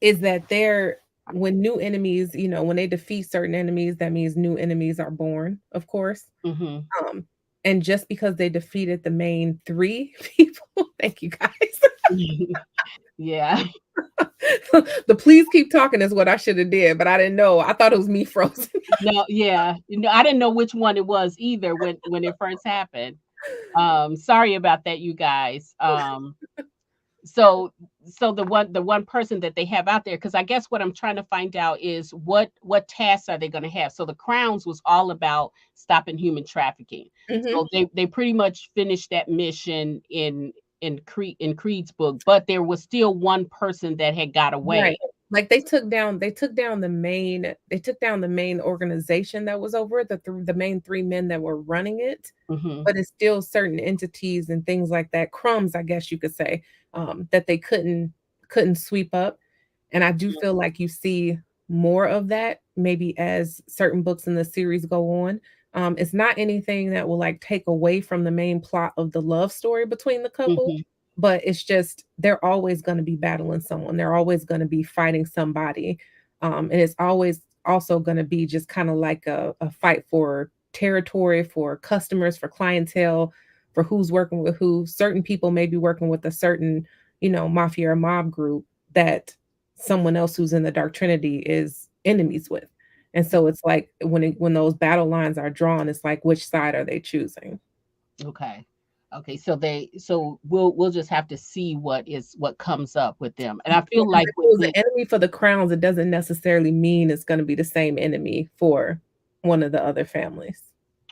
is that they're when new enemies, when they defeat certain enemies, that means new enemies are born, of course. Hmm. Um, and just because they defeated the main three people, thank you guys. Yeah. The please keep talking is what I should have did, but I didn't know. I thought it was me frozen. No, yeah. I didn't know which one it was either when it first happened. Sorry about that, you guys. So the one person that they have out there, because I guess what I'm trying to find out is what tasks are they going to have. So the Crowns was all about stopping human trafficking. Hmm. So they pretty much finished that mission in Creed's book, but there was still one person that had got Right. away. Like they took down the main organization that was over it, the main 3 men that were running it, Hmm. but it's still certain entities and things like that, crumbs, I guess you could say, that they couldn't sweep up. And I do feel like you see more of that maybe as certain books in the series go on. It's not anything that will like take away from the main plot of the love story between the couple, Hmm. but it's just they're always going to be battling someone. They're always going to be fighting somebody. And it's always also going to be just kind of like a fight for territory, for customers, for clientele, for who's working with who. Certain people may be working with a certain, mafia or mob group that someone else who's in the Dark Trinity is enemies with. And so it's like when those battle lines are drawn, it's like which side are they choosing? Okay. Okay. So we'll just have to see what comes up with them. And I feel Because like if with it was an this, enemy for the crowns, it doesn't necessarily mean it's going to be the same enemy for one of the other families.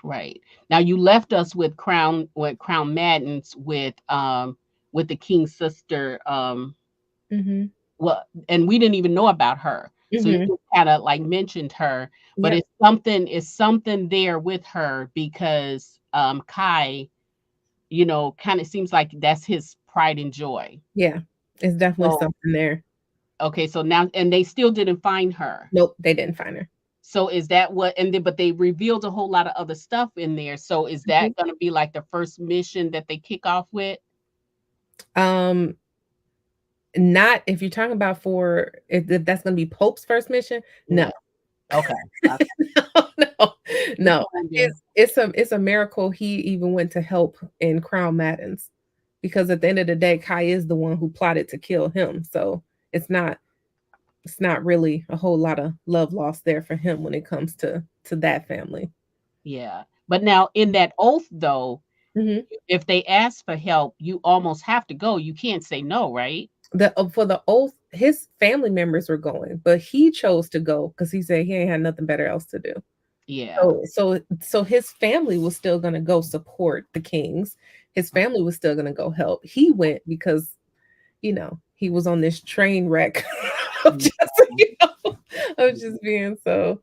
right. Now you left us with Crown Maddens with the King's sister, Mhm. well, and we didn't even know about her. So you Mhm. just kind of like mentioned her, but Yep. it's something there with her because Kai, kind of seems like that's his pride and joy. Yeah. It's definitely So something there. okay, so now and they still didn't find her. Nope, they didn't find her. So is that what and then but they revealed a whole lot of other stuff in there. So is Mhm. that gonna be like the first mission that they kick off with? Um, Not if you're talking about for if that's going to be Pope's first mission. No. Yeah. Okay. No, no, Just no. wondering. It's a miracle he even went to help in Crown Maddens, because at the end of the day, Kai is the one who plotted to kill him. So it's not it's not really a whole lot of love lost there for him when it comes to that family. Yeah. But now in that oath though, Mhm. if they ask for help, you almost have to go. You can't say no, right? The For the oath, his family members were going, but he chose to go because he said he ain't had nothing better else to do. Yeah. So his family was still gonna go support the Kings. His family was still gonna go help. He went because, he was on this train wreck of Mm. just, you know, of just being so.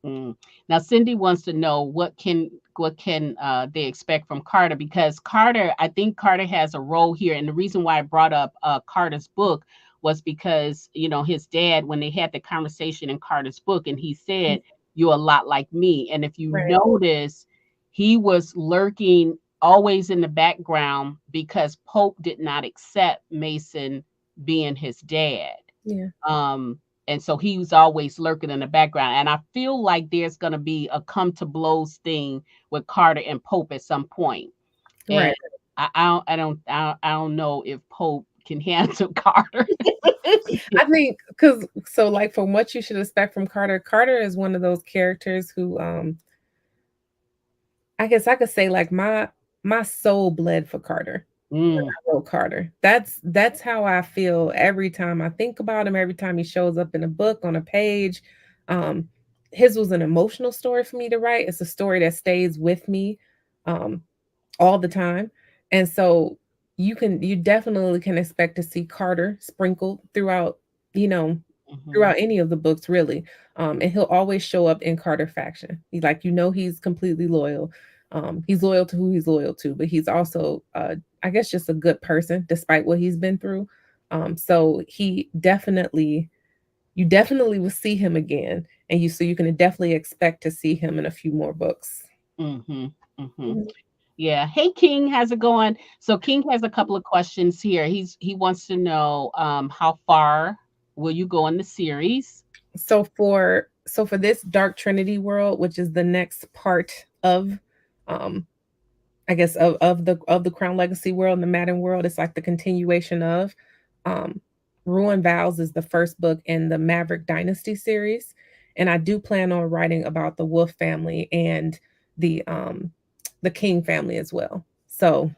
Mm. Now, Cindy wants to know what can they expect from Carter because Carter, I think Carter has a role here, and the reason why I brought up Carter's book was because his dad when they had the conversation in Carter's book, and he said you're a lot like me, and if you Right. notice, he was lurking always in the background because Pope did not accept Mason being his dad. Yeah. Um, and so he was always lurking in the background. And I feel like there's going to be a come to blows thing with Carter and Pope at some point. And Right. I don't know if Pope can handle Carter. I think because so like from what you should expect from Carter, Carter is one of those characters who I guess I could say like my soul bled for Carter. Mm, Wrote Carter. That's how I feel every time I think about him, every time he shows up in a book, on a page. Um, his was an emotional story for me to write. It's a story that stays with me um, all the time. And so you definitely can expect to see Carter sprinkled throughout, you know, mhm, throughout any of the books really. And he'll always show up in Carter faction. He's completely loyal. He's loyal to who he's loyal to, but he's also I guess just a good person despite what he's been through. So you definitely will see him again, and you can definitely expect to see him in a few more books. mhm, mhm. Mhm. Yeah. Hey King, how's it going? So King has a couple of questions here. He wants to know how far will you go in the series? So for this Dark Trinity world, which is the next part of um I guess of the Crown Legacy world and the Madden world, it's like the continuation of um Ruin Vows is the first book in the Maverick Dynasty series. And I do plan on writing about the Wolf family and the King family as well. So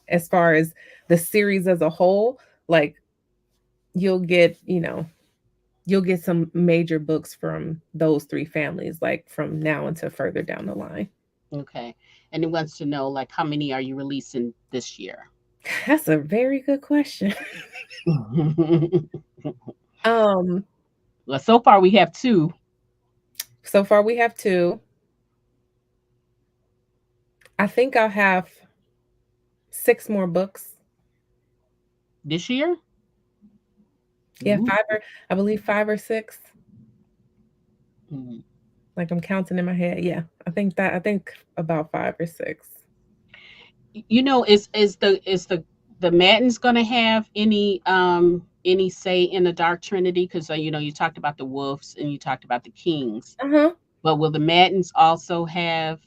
as far as the series as a whole, like you'll get, you'll get some major books from those three families, like from now until further down the line. Okay. And he wants to know like how many are you releasing this year? That's a very good question. Um, Well, so far we have two so far we have two. I think I'll have 6 more books. this year. Yeah, Ooh. 5 or I believe 5 or 6. Mm. Like I'm counting in my head. Yeah, I think about 5 or 6. Is the Maddens gonna have any say in the Dark Trinity? Because you talked about the wolves and you talked about the kings, Uh-huh. but will the Maddens also have?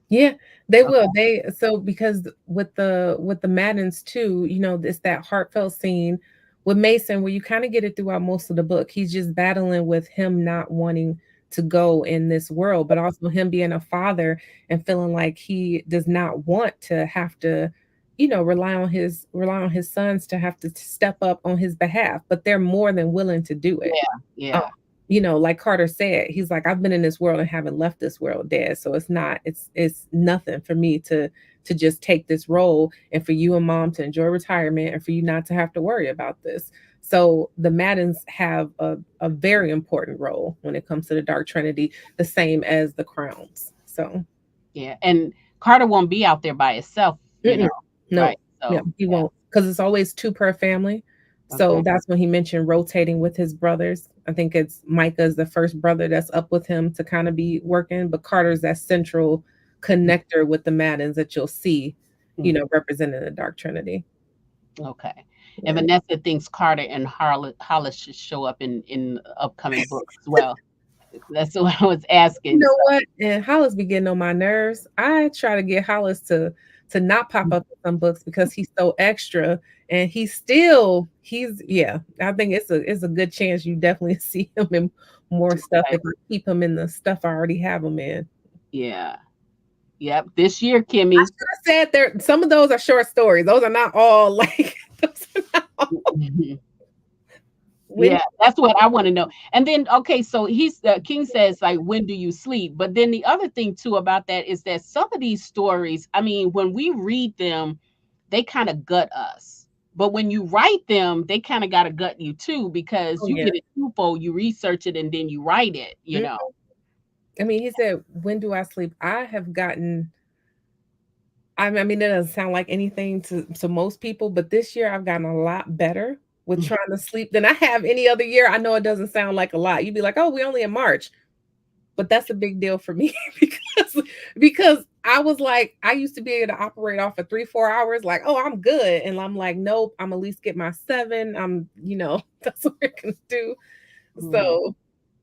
Yeah, they will. Okay. They so because with the Maddens too, it's that heartfelt scene with Mason where you kind of get it throughout most of the book. He's just battling with him not wanting to go in this world, but also him being a father and feeling like he does not want to have to, rely on his sons to have to step up on his behalf, but they're more than willing to do it. Yeah, Um, yeah, like Carter said, he's like, I've been in this world and haven't left this world, Dad. So it's nothing for me to just take this role and for you and Mom to enjoy retirement and for you not to have to worry about this. So the Maddens have a very important role when it comes to the Dark Trinity, the same as the Crowns. So yeah. And Carter won't be out there by itself, mm-mm, no, right? yeah, So he won't because it's always two per family. yeah. So Okay. that's when he mentioned rotating with his brothers. I think it's Micah's the first brother that's up with him to kind of be working, but Carter's that central connector with the Maddens that you'll see, Mhm. represented in the Dark Trinity. Okay. And Yeah. Vanessa thinks Carter and Hollis should show up in upcoming books as well. That's what I was You asking. know So what? And Hollis be getting on my nerves. I try to get Hollis to not pop up in some books because he's so extra and he's yeah. I think it's a good chance you definitely see him in more stuff okay. if I keep him in the stuff I already have him in. Yeah. Yep. This year, I Kimmy. should have said there some of those are short stories. Those are not all like those are not all when Yeah, that's what I want to know. And then, okay, so King says like, when do you sleep? But then the other thing too about that is that some of these stories, I mean, when we read them, they kind of gut us. But when you write them, they kind of got to gut you too because oh you yeah. get it twofold. You research it and then you write it. You Mm. know. I mean, he said, "When do I sleep?" I have gotten I mean, it doesn't sound like anything to most people, but this year I've gotten a lot better with trying to sleep than I have any other year. I know it doesn't sound like a lot. You'd be like, "Oh, we only in March." But that's a big deal for me because I was like, I used to be able to operate off of 3, 4 hours, like, oh, I'm good. And I'm like, nope, I'm at least get my 7. That's what we're gonna do. Mhm, So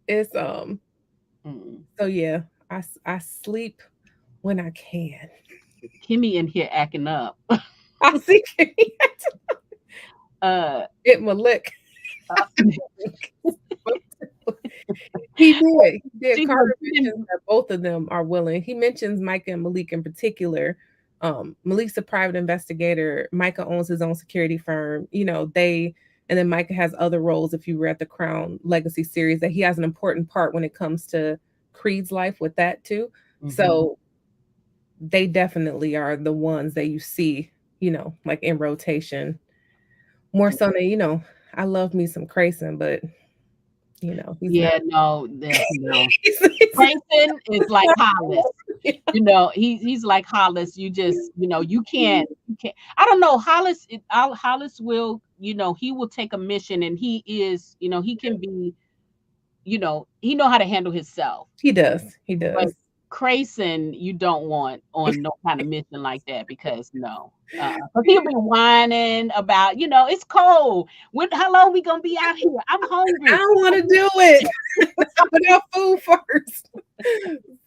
it's mhm. so yeah, I sleep when I can. Kimmy in here acting up. I see Uh, it my lick. uh, He did. He did. she was Carter mentions that both of them are willing. He mentions Micah and Malik in particular. Malik's a private investigator. Micah owns his own security firm. And then Micah has other roles. If you read the Crown Legacy series, that he has an important part when it comes to Creed's life with that too. mhm. So they definitely are the ones that you see, like in rotation. More so than, I love me some Crayson, but he's not. Yeah, no, no. He's Grayson is like Hollis. not He's like Hollis. You can't. I don't know. Hollis will, he will take a mission and he can be, he know how to handle himself. He does. He But does. Crayson, you don't want on no kind of mission like that because no. Because he'll be whining about, it's cold. How long we gonna be out here? I'm I hungry. don't want to do it. Without food first.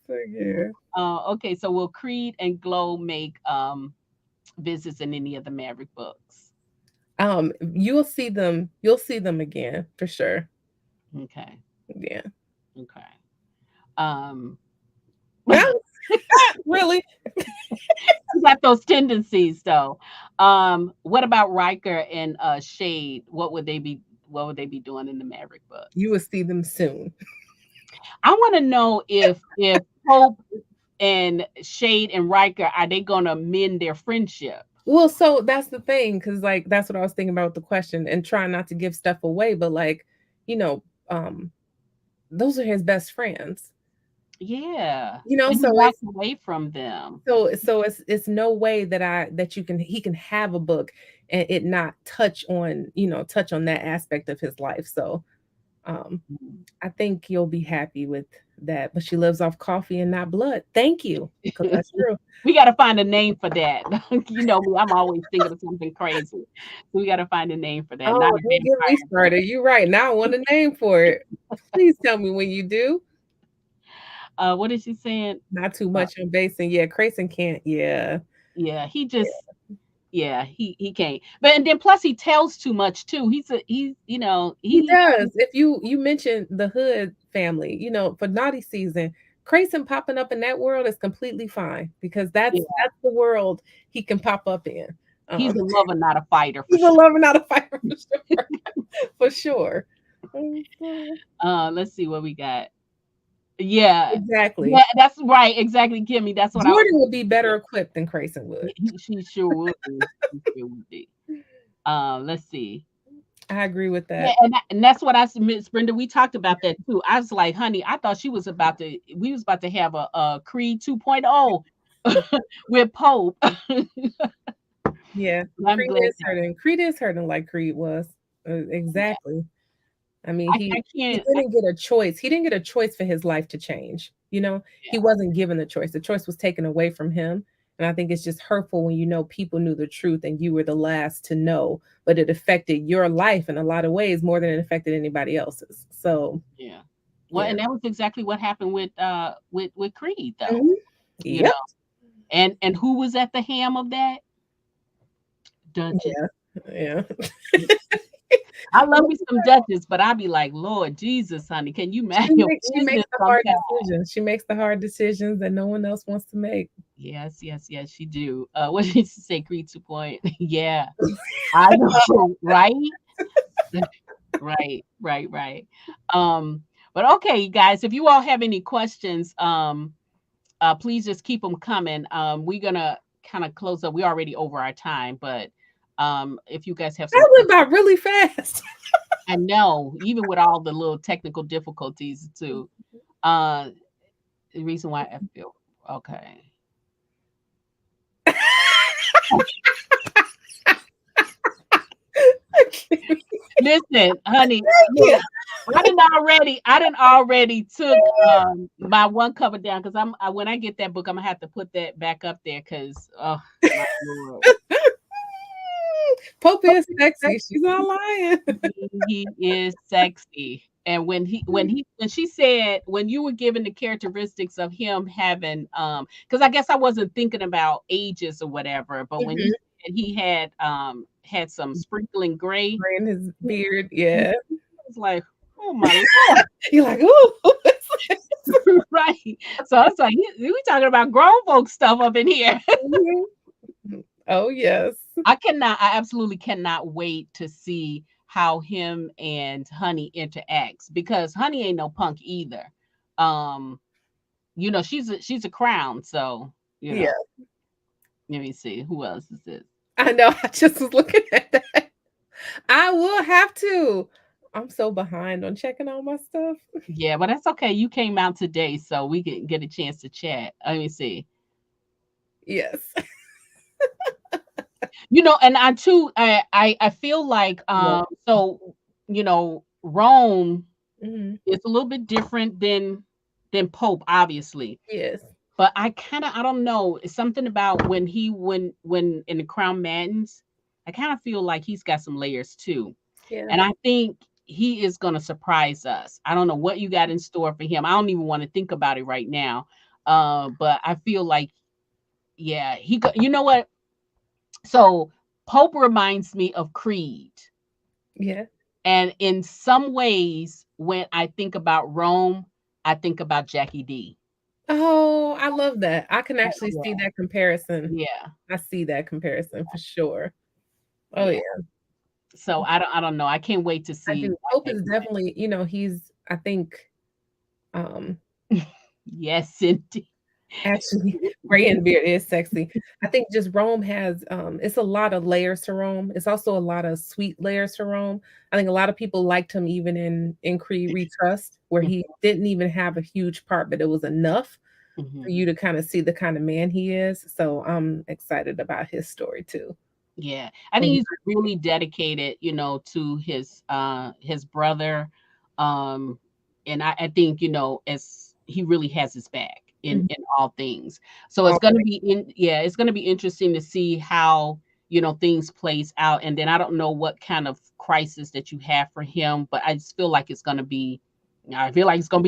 So yeah. Okay, so will Creed and Glow make visits in any of the Maverick books? You'll see them again for sure. Okay, Yeah. okay. Um, No, really. you got those tendencies though. What about Riker and Shade? What would they be doing in the Maverick You books? will see them soon. I want to know if Hope and Shade and Riker are they gonna mend their friendship? Well, so that's the thing, because like that's what I was thinking about with the question and trying not to give stuff away, but like, you know, those are his best friends. Yeah, So and he walked away from them. it's no way that you can he can have a book and it not touch on that aspect of his life. So um Mhm. I think you'll be happy with that. But she lives off coffee and not blood. Thank you, because that's true. We gotta find a name for that. You know me, I'm always thinking of something crazy. So we gotta find a name for that, not Oh, a don't get me vampire. started. You're right. Now I want a name for it. Please tell me when you do. What is she saying? Not too Uh, much on basin. Yeah, Crayson can't. Yeah. yeah, he just yeah, he can't. But and then plus he tells too much too. He's you know, He he does. If you mentioned the Hood family, for naughty season, Crayson popping up in that world is completely fine because yeah, that's the world he can pop up in. he's Um, a lover, not a fighter for he's a sure. lover, not a fighter for sure. For sure. Let's see what we got. Yeah. Exactly. Yeah, that's right. Exactly, Kimmy. That's what I was Jordan would be better thinking. equipped than Crayson would. She sure would be. She sure would be. Let's see. I agree with Yeah, that. and that's what Miss Brenda. We talked about that too. I was like, honey, I thought she was about to. We was about to have a Creed 2.0 with Pope. Yeah. I'm glad that. Creed is hurting like Creed was. Yeah, Exactly. I mean, I he can't. didn't get a choice. He didn't get a choice for his life to change. He Yeah, wasn't given the choice. The choice was taken away from him. And I think it's just hurtful when people knew the truth and you were the last to know, but it affected your life in a lot of ways more than it affected anybody else's. So, yeah. Well, yeah. and that was exactly what happened with Creed though. Mhm. You know, Yep. and who was at the ham of that? Duchess. Yeah. Yeah. I love me some Duchess, but I'd be like, Lord Jesus, honey, can you mind your She business makes the hard sometimes? decisions. She makes the hard decisions that no one else wants to make. Yes, yes, yes, she do. What did she say? Creed 2 point. Yeah, I know, right? Right, right, right. Um, but okay, you guys, if you all have any questions, please just keep them coming. We're gonna kind of close up. We're already over our time, but if you guys have some That questions, went by really fast. I know, even with all the little technical difficulties too. Uh, the reason why I feel okay. Listen, honey, look, I didn't already took my one cover down because when I get that book, I'm gonna have to put that back up there because oh my lord. Pope is sexy. She's not lying. He is sexy. And when she said when you were given the characteristics of him having because I guess I wasn't thinking about ages or whatever, but when you Mhm. said he had some sprinkling gray, Graying his I beard, yeah. was like, oh my lord, You're like, "Ooh." right. So I was like, we talking about grown folk stuff up in here. Mhm. Oh, yes. I absolutely cannot wait to see how him and Honey interacts because Honey ain't no punk either. Um, she's a crown, so Yeah, let me see who else is this. I know. I just was looking at that. I will have to. I'm so behind on checking all my stuff. Yeah, but that's okay. You came out today, so we can get a chance to chat. Let me see. Yes. And I too, I feel like Love so Rome Mhm. is a little bit different than Pope, obviously. Yes. But I don't know. It's something about when in the Crown Maddens, I kind of feel like he's got some layers too. Yeah. And I think he is gonna surprise us. I don't know what you got in store for him. I don't even want to think about it right now. But I feel like, yeah, you know what? So Pope reminds me of Creed. Yeah. And in some ways, when I think about Rome, I think about Jackie D. Oh, I love that. I can actually Yeah, see that comparison. yeah, I see that comparison for sure. Oh, yeah. yeah. So I don't know. I can't wait to I see do. what Hope they is do next. definitely, he's I think, um, Yes, indeed. Actually, gray and beard is sexy. I think just Rome has it's a lot of layers to Rome. It's also a lot of sweet layers to Rome. I think a lot of people liked him even in Creed We Trust, where he didn't even have a huge part, but it was enough for Mhm. you to kind of see the kind of man he is. So I'm excited about his story too. Yeah. I think And he's really dedicated, to his brother. Um and I think, as he really has his back in mhm, all things. So it's gonna always. be it's gonna be interesting to see how, things plays out. And then I don't know what kind of crisis that you have for him, but I feel like it's gonna be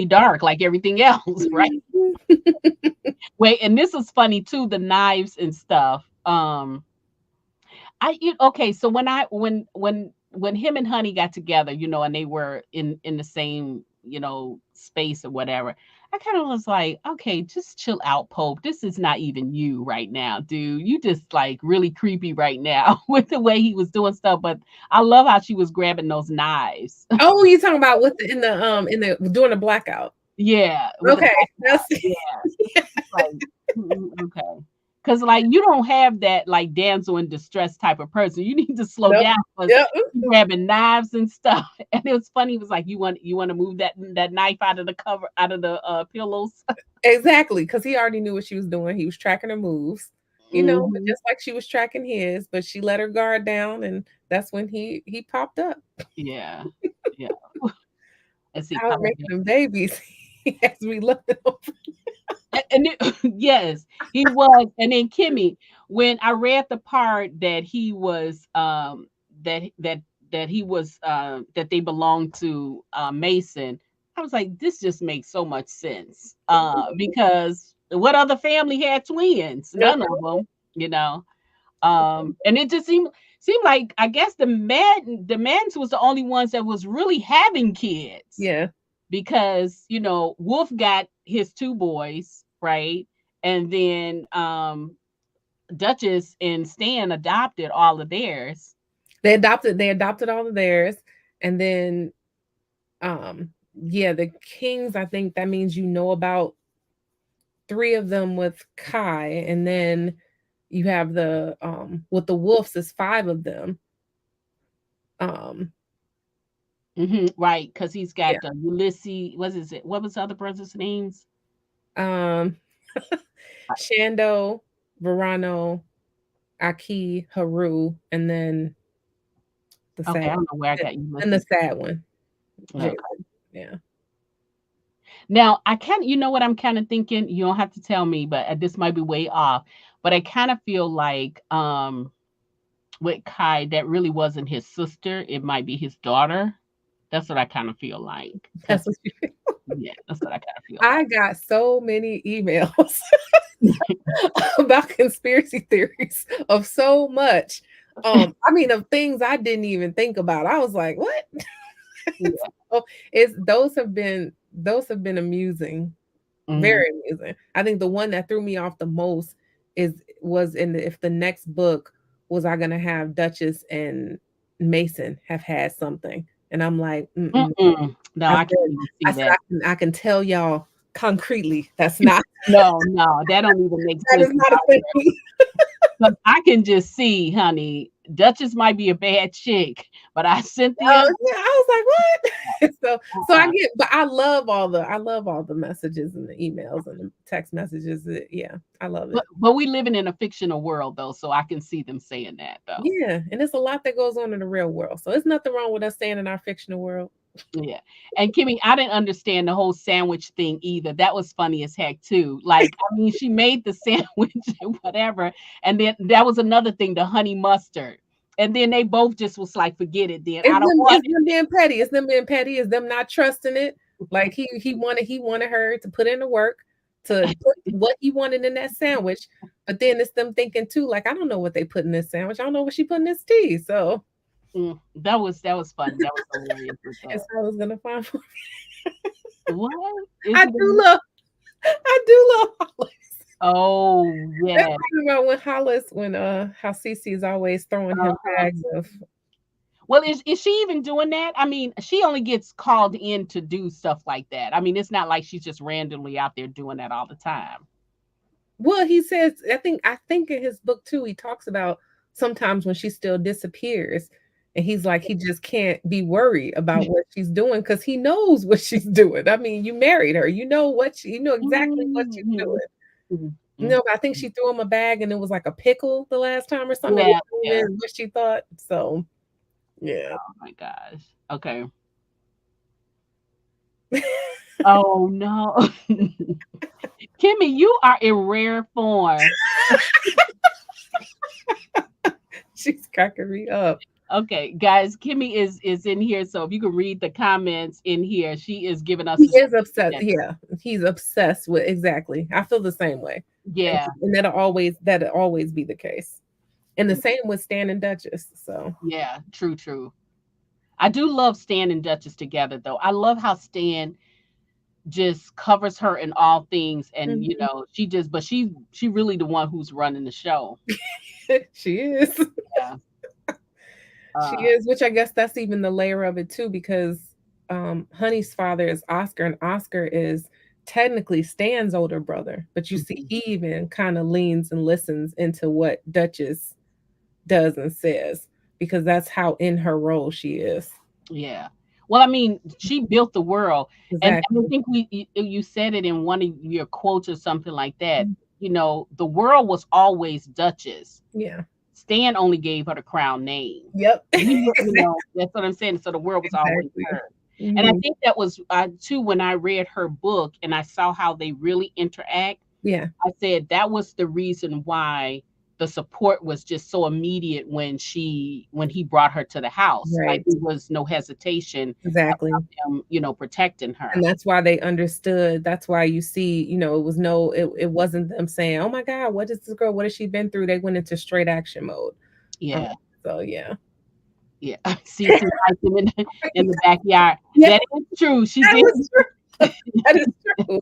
dark like everything else, right? Wait, and this is funny too, the knives and stuff. Okay, so when him and Honey got together, and they were in the same, space or whatever, I kind of was like, okay, just chill out, Pope. This is not even you right now, dude. You just like really creepy right now with the way he was doing stuff. But I love how she was grabbing those knives. Oh, you talking about with the in the during the blackout. Yeah, with the Okay. black That's yeah. It's like, okay. Because, like, you don't have that, like, damsel in distress type of person. You need to slow nope. down because Yep. grabbing knives and stuff. And it was funny. It was like, you want to move that knife out of the cover, out of the pillows. Exactly, because he already knew what she was doing. He was tracking her moves, but Hmm. just like she was tracking his, but she let her guard down, and that's when he popped up. Yeah. Yeah. As he Out coming making them babies as we love them. yes, he was. And then Kimmy, when I read the part that he was that he was that they belonged to Mason, I was like, this just makes so much sense. Because what other family had twins? Yep. None of them, you know. And it just seemed like, I guess, the Mans was the only ones that was really having kids, Yeah. because Wolf got his two boys, right? And then Duchess and Stan adopted all of theirs. They adopted all of theirs, and then um yeah, the kings, I think that means about three of them with Kai, and then you have the with the wolves is five of them. Um Right, because he's yeah. got Ulysses. What was the other brothers' names? Um Shando, Verano, Aki, Haru, and then the Okay, sad I don't know where I and got and the Ulysses. sad one, Jalen. Okay. Yeah. Now, I kind you know what I'm kind of thinking. You don't have to tell me, but this might be way off. But I kind of feel like with Kai, that really wasn't his sister. It might be his daughter. That's what I kind of feel like. That's Because what you yeah, that's what I kind of feel I like. got so many emails about conspiracy theories of so much. I mean, of things I didn't even think about. I was like, "What?" Yeah. So it's those have been amusing, Mhm. very amusing. I think the one that threw me off the most is was in the if the next book was I gonna have Duchess and Mason have had something, and I'm like, mm-mm. Mm-mm. No, I I said, can't even I see said that. I can tell y'all concretely that's not No, no, that don't even make that sense is in not a my thing. world. 'Cause I can just see, honey, Duchess might be a bad chick, but Cynthia, Yeah, I was like, "What?" So I uh-uh. get, but I love all the messages and the emails and the text messages. Yeah, I love it. But we living in a fictional world though, so I can see them saying that though. Yeah, and there's a lot that goes on in the real world, so there's nothing wrong with us staying in our fictional world. Yeah. And Kimmy, I didn't understand the whole sandwich thing either. That was funny as heck too. Like, I mean, she made the sandwich and whatever. And then that was another thing, the honey mustard. And then they both just was like, forget it then. I It's don't them, want it's them being petty. It's them being petty. It's them not trusting it. Like he wanted her to put in the work to put what he wanted in that sandwich, but then it's them thinking too, like I don't know what they put in this sandwich. I don't know what she put in this tea. So that was funny. That was hilarious with it's that. I was gonna find. What? Is I it do love I do love Hollis. oh That yeah. brings me about when how Cece is always throwing him Uh-huh. bags of Well, is she even doing that? I mean, she only gets called in to do stuff like that. I mean, it's not like she's just randomly out there doing that all the time. Well, he says, I think in his book too, he talks about sometimes when she still disappears. And he's like, he just can't be worried about what she's doing because he knows what she's doing. I mean, you married her, you know exactly what she's Mhm. doing. Mhm. Mhm. No, but I think she threw him a bag and it was like a pickle the last time or something. It Yeah, wasn't yeah. even what she thought. So yeah. Oh my gosh. Okay. Oh no. Kimmy, you are in rare form. She's cracking me up. Okay, guys, Kimmy is in here, so if you can read the comments in here, she is giving us He a is obsessed. suggestion. Yeah, he's obsessed with exactly. I feel the same way, Yeah, and that'll always be the case. And the same with Stan and Duchess. So yeah, true, true. I do love Stan and Duchess together, though. I love how Stan just covers her in all things, and mhm. but she really the one who's running the show. She is. Yeah. She Uh, is, which I guess that's even the layer of it too, because Honey's father is Oscar, and Oscar is technically Stan's older brother. But you see, mhm. he even kind of leans and listens into what Duchess does and says, because that's how in her role she is. Yeah. Well, I mean, she built the world, and I Exactly. think you said it in one of your quotes or something like that. The world was always Duchess. Yeah. Stan only gave her the crown name. Yep. That's what I'm saying. So the world was always Exactly. hers. And I Mhm. think that was too when I read her book and I saw how they really interact. Yeah. I said that was the reason why the support was just so immediate when he brought her to the house. Like Right. there was no hesitation Exactly. about him, protecting And her. that's why they understood. That's why you see, it wasn't them saying, "Oh my God, what is this girl? What has she been through?" They went into straight action mode. Um, Yeah, so yeah. yeah. See like him in the backyard. Yeah, That is true. She that did. was true. That is true.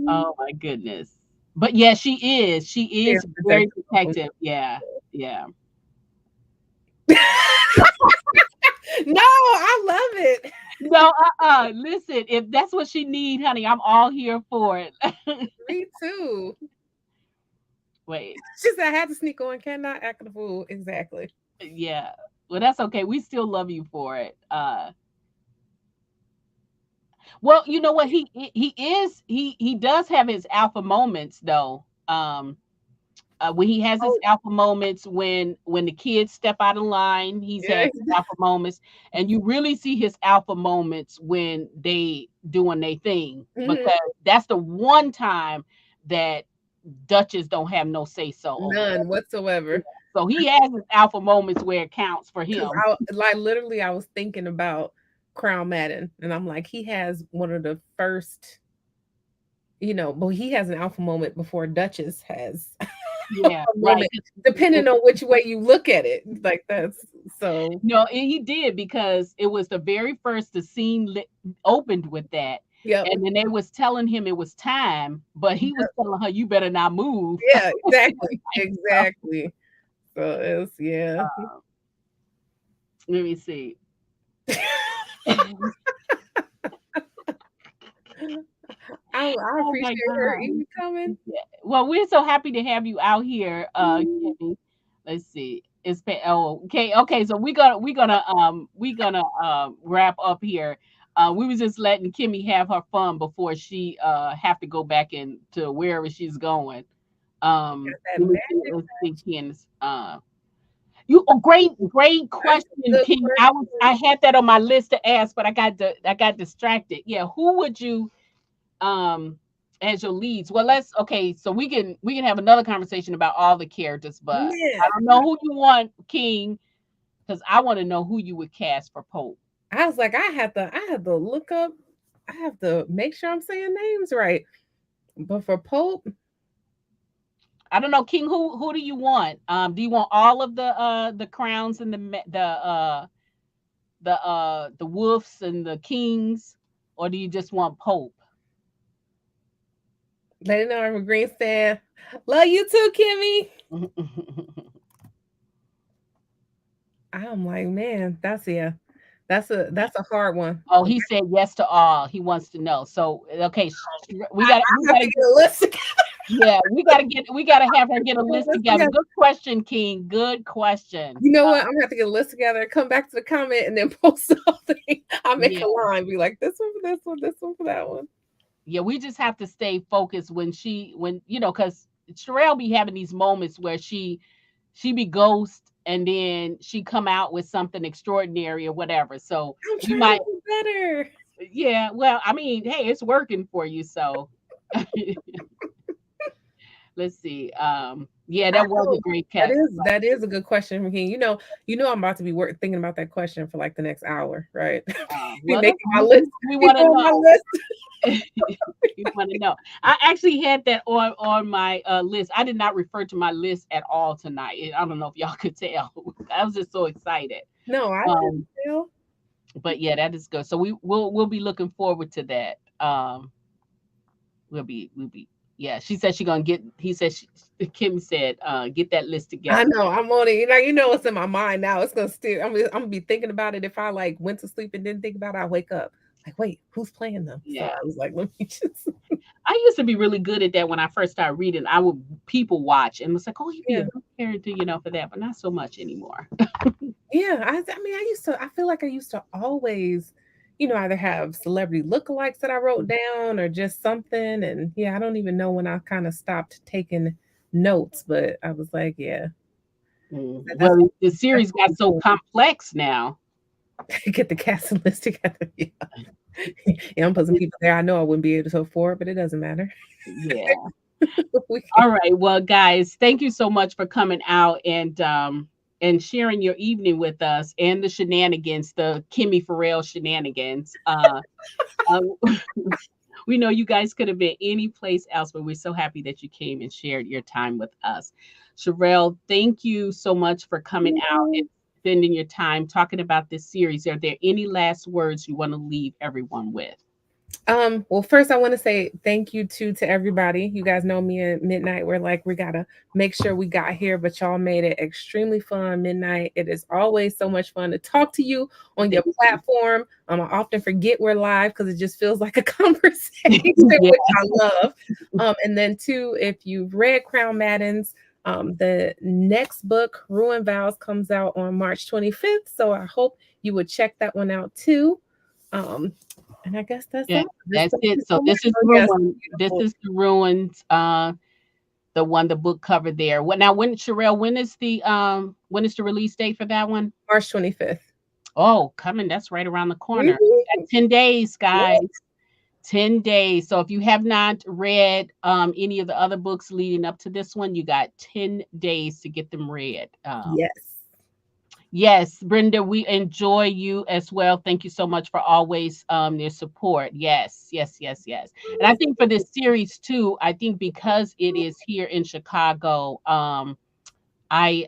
Oh my goodness. But yeah, she is. She Very is very protective of protective. Yeah, yeah. them. No, I love it. No, listen, if that's what she need, honey, I'm all here for it. Me too. Wait, She said I had to sneak on, cannot act the fool. Exactly. yeah. Well, that's okay. We still love you for it. Well, you know what? He does have his alpha moments though. When he has his Oh, alpha moments when the kids step out of line, he's had yeah. his alpha moments, and you really see his alpha moments when they doing their thing Mhm. because that's the one time that Duchess don't have no say so over. None Yeah. whatsoever. So he has his alpha moments where it counts for 'Cause him. I like, literally, I was thinking about Crown Madden, and I'm like, he has one of the first, but he has an alpha moment before Duchess has a Yeah, right. moment, depending on which way you look at it. Like, that's so No, and he did because it was the very first the scene opened with that, yep. and then they was telling him it was time, but he was telling her, "You better not move." Yeah, exactly, So, exactly. So it's yeah. let me see. Oh I my appreciate her god. even coming. Yeah. Well, we're so happy to have you out here, Mm. Kimmy. Let's see. Okay. So we're gonna wrap up here. We was just letting Kimmy have her fun before she have to go back into wherever she's going. Got that Let me see. magic. Let's see, Candace. Great That's a question, good King. I question. had that on my list to ask, but I got distracted. Yeah, who would you um as your leads? Well, let's okay, so we can have another conversation about all the characters, but I Man, don't know who you want, King, because I want to know who you would cast for Pope. I was like, I had to look up. I have to make sure I'm saying names right. But for Pope, I don't know, King. Who do you want? Do you want all of the crowns and the wolves and the kings, or do you just want Pope? let it know I'm a green stan. Love you too, Kimmy. I'm like, man, that's yeah. That's a hard one. Oh, 'Cause he said yes to all. He wants to know. So okay, we I have gotta to get get a list together. yeah, we gotta have her get a list List together. together. Good question, King. Good question. You know what? I'm gonna have to get a list together, come back to the comment, and then post something. I'll make Yeah, a line, be like, this one for this one, this one for that one. yeah. We just have to stay focused when because Sherelle be having these moments where she be ghost and then she come out with something extraordinary or whatever. So I'm we trying to might do better. yeah, well, I mean, hey, it's working for you, so let's see. Yeah, I that was a know great that cat is that question. is a good question, Raheem. You know I'm about to be thinking about that question for like the next hour, right? Be Well, making that's my list. we Be want to on my know. list. We want to know. I actually had that on my list. I did not refer to my list at all tonight. I don't know if y'all could tell. I was just so excited. No, I couldn't Um, tell. but yeah, that is good. So we'll be looking forward to that. We'll be yeah. She said she gonna get. He said Kim said get that list I together. know I'm on it. You know what's in my mind now. It's gonna still. I'm gonna be thinking about it. If I like went to sleep and didn't think about it, I wake up like, wait, who's playing them? So Yeah. I was like, let me just. I used to be really good at that when I first started reading. I would people watch and was like, "Oh, you'd be a Yeah, good character, for that," but not so much anymore. yeah. I mean, I used to. I feel like I used to always, either have celebrity lookalikes that I wrote down or just something. And yeah, I don't even know when I kind of stopped taking notes, but I was like, yeah, that's Well, the series got so what complex now. get the casting list together. Yeah. Yeah, I'm putting some It- people there I know I wouldn't be able to afford, but it doesn't matter. yeah. We can All right. Well, guys, thank you so much for coming out and sharing your evening with us and the shenanigans, the Kimmy Farrell shenanigans. Um, we know you guys could have been any place else, but we're so happy that you came and shared your time with us. Sherelle, thank you so much for coming out and spending your time talking about this series. Are there any last words you want to leave everyone with? Well, first I want to say thank you to everybody. You guys know me at midnight. We're like, we gotta make sure we got here, but y'all made it extremely fun. Midnight. It is always so much fun to talk to you on your Thank you. platform. I often forget we're live because it just feels like a conversation, Yeah. which I love. And then two, if you've read Crown Maddens, the next book, Ruin Vows, comes out on March 25th. So I hope you would check that one out too. Um, and I guess that's Yeah, all. Just that's thank it. you So so much. this is Oh, yes, ruin. This beautiful. is the ruins. The one the book cover there. What now? When Sherelle? When is the release date for that one? March 25th. Oh, coming. That's right around the corner. You got Mhm. 10 days, Yeah. guys. 10 days. So if you have not read any of the other books leading up to this one, you got 10 days to get them read. Yes. Yes, Brenda, we enjoy you as well. Thank you so much for always your support. Yes, yes, yes, yes. And I think for this series too, I think because it is here in Chicago, I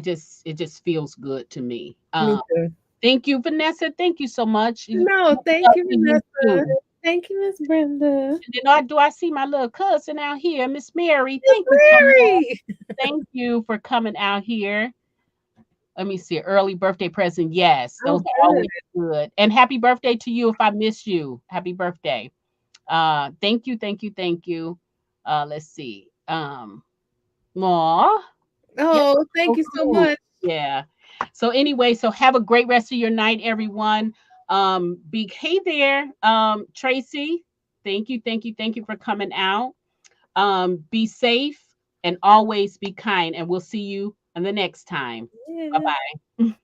just it just feels good to me. Me too. Thank you, Vanessa. Thank you so much. No, Much thank love you, to you Vanessa. too. Thank you, Miss Brenda. And then do I see my little cousin out here, Miss Mary? Miss Thank you so much. Mary. Thank you for coming out here. Let me see. Early birthday present. Yes, Oh, those are good. always good. And happy birthday to you if I miss you. Happy birthday. Thank you, thank you, thank you. Let's see. Aw. Yeah, Oh, thank so you so cool. much. Yeah. So anyway, so have a great rest of your night, everyone. Hey there, Tracy. Thank you, thank you, thank you for coming out. Be safe and always be kind, and we'll see you on the next time. Bye Yeah. bye.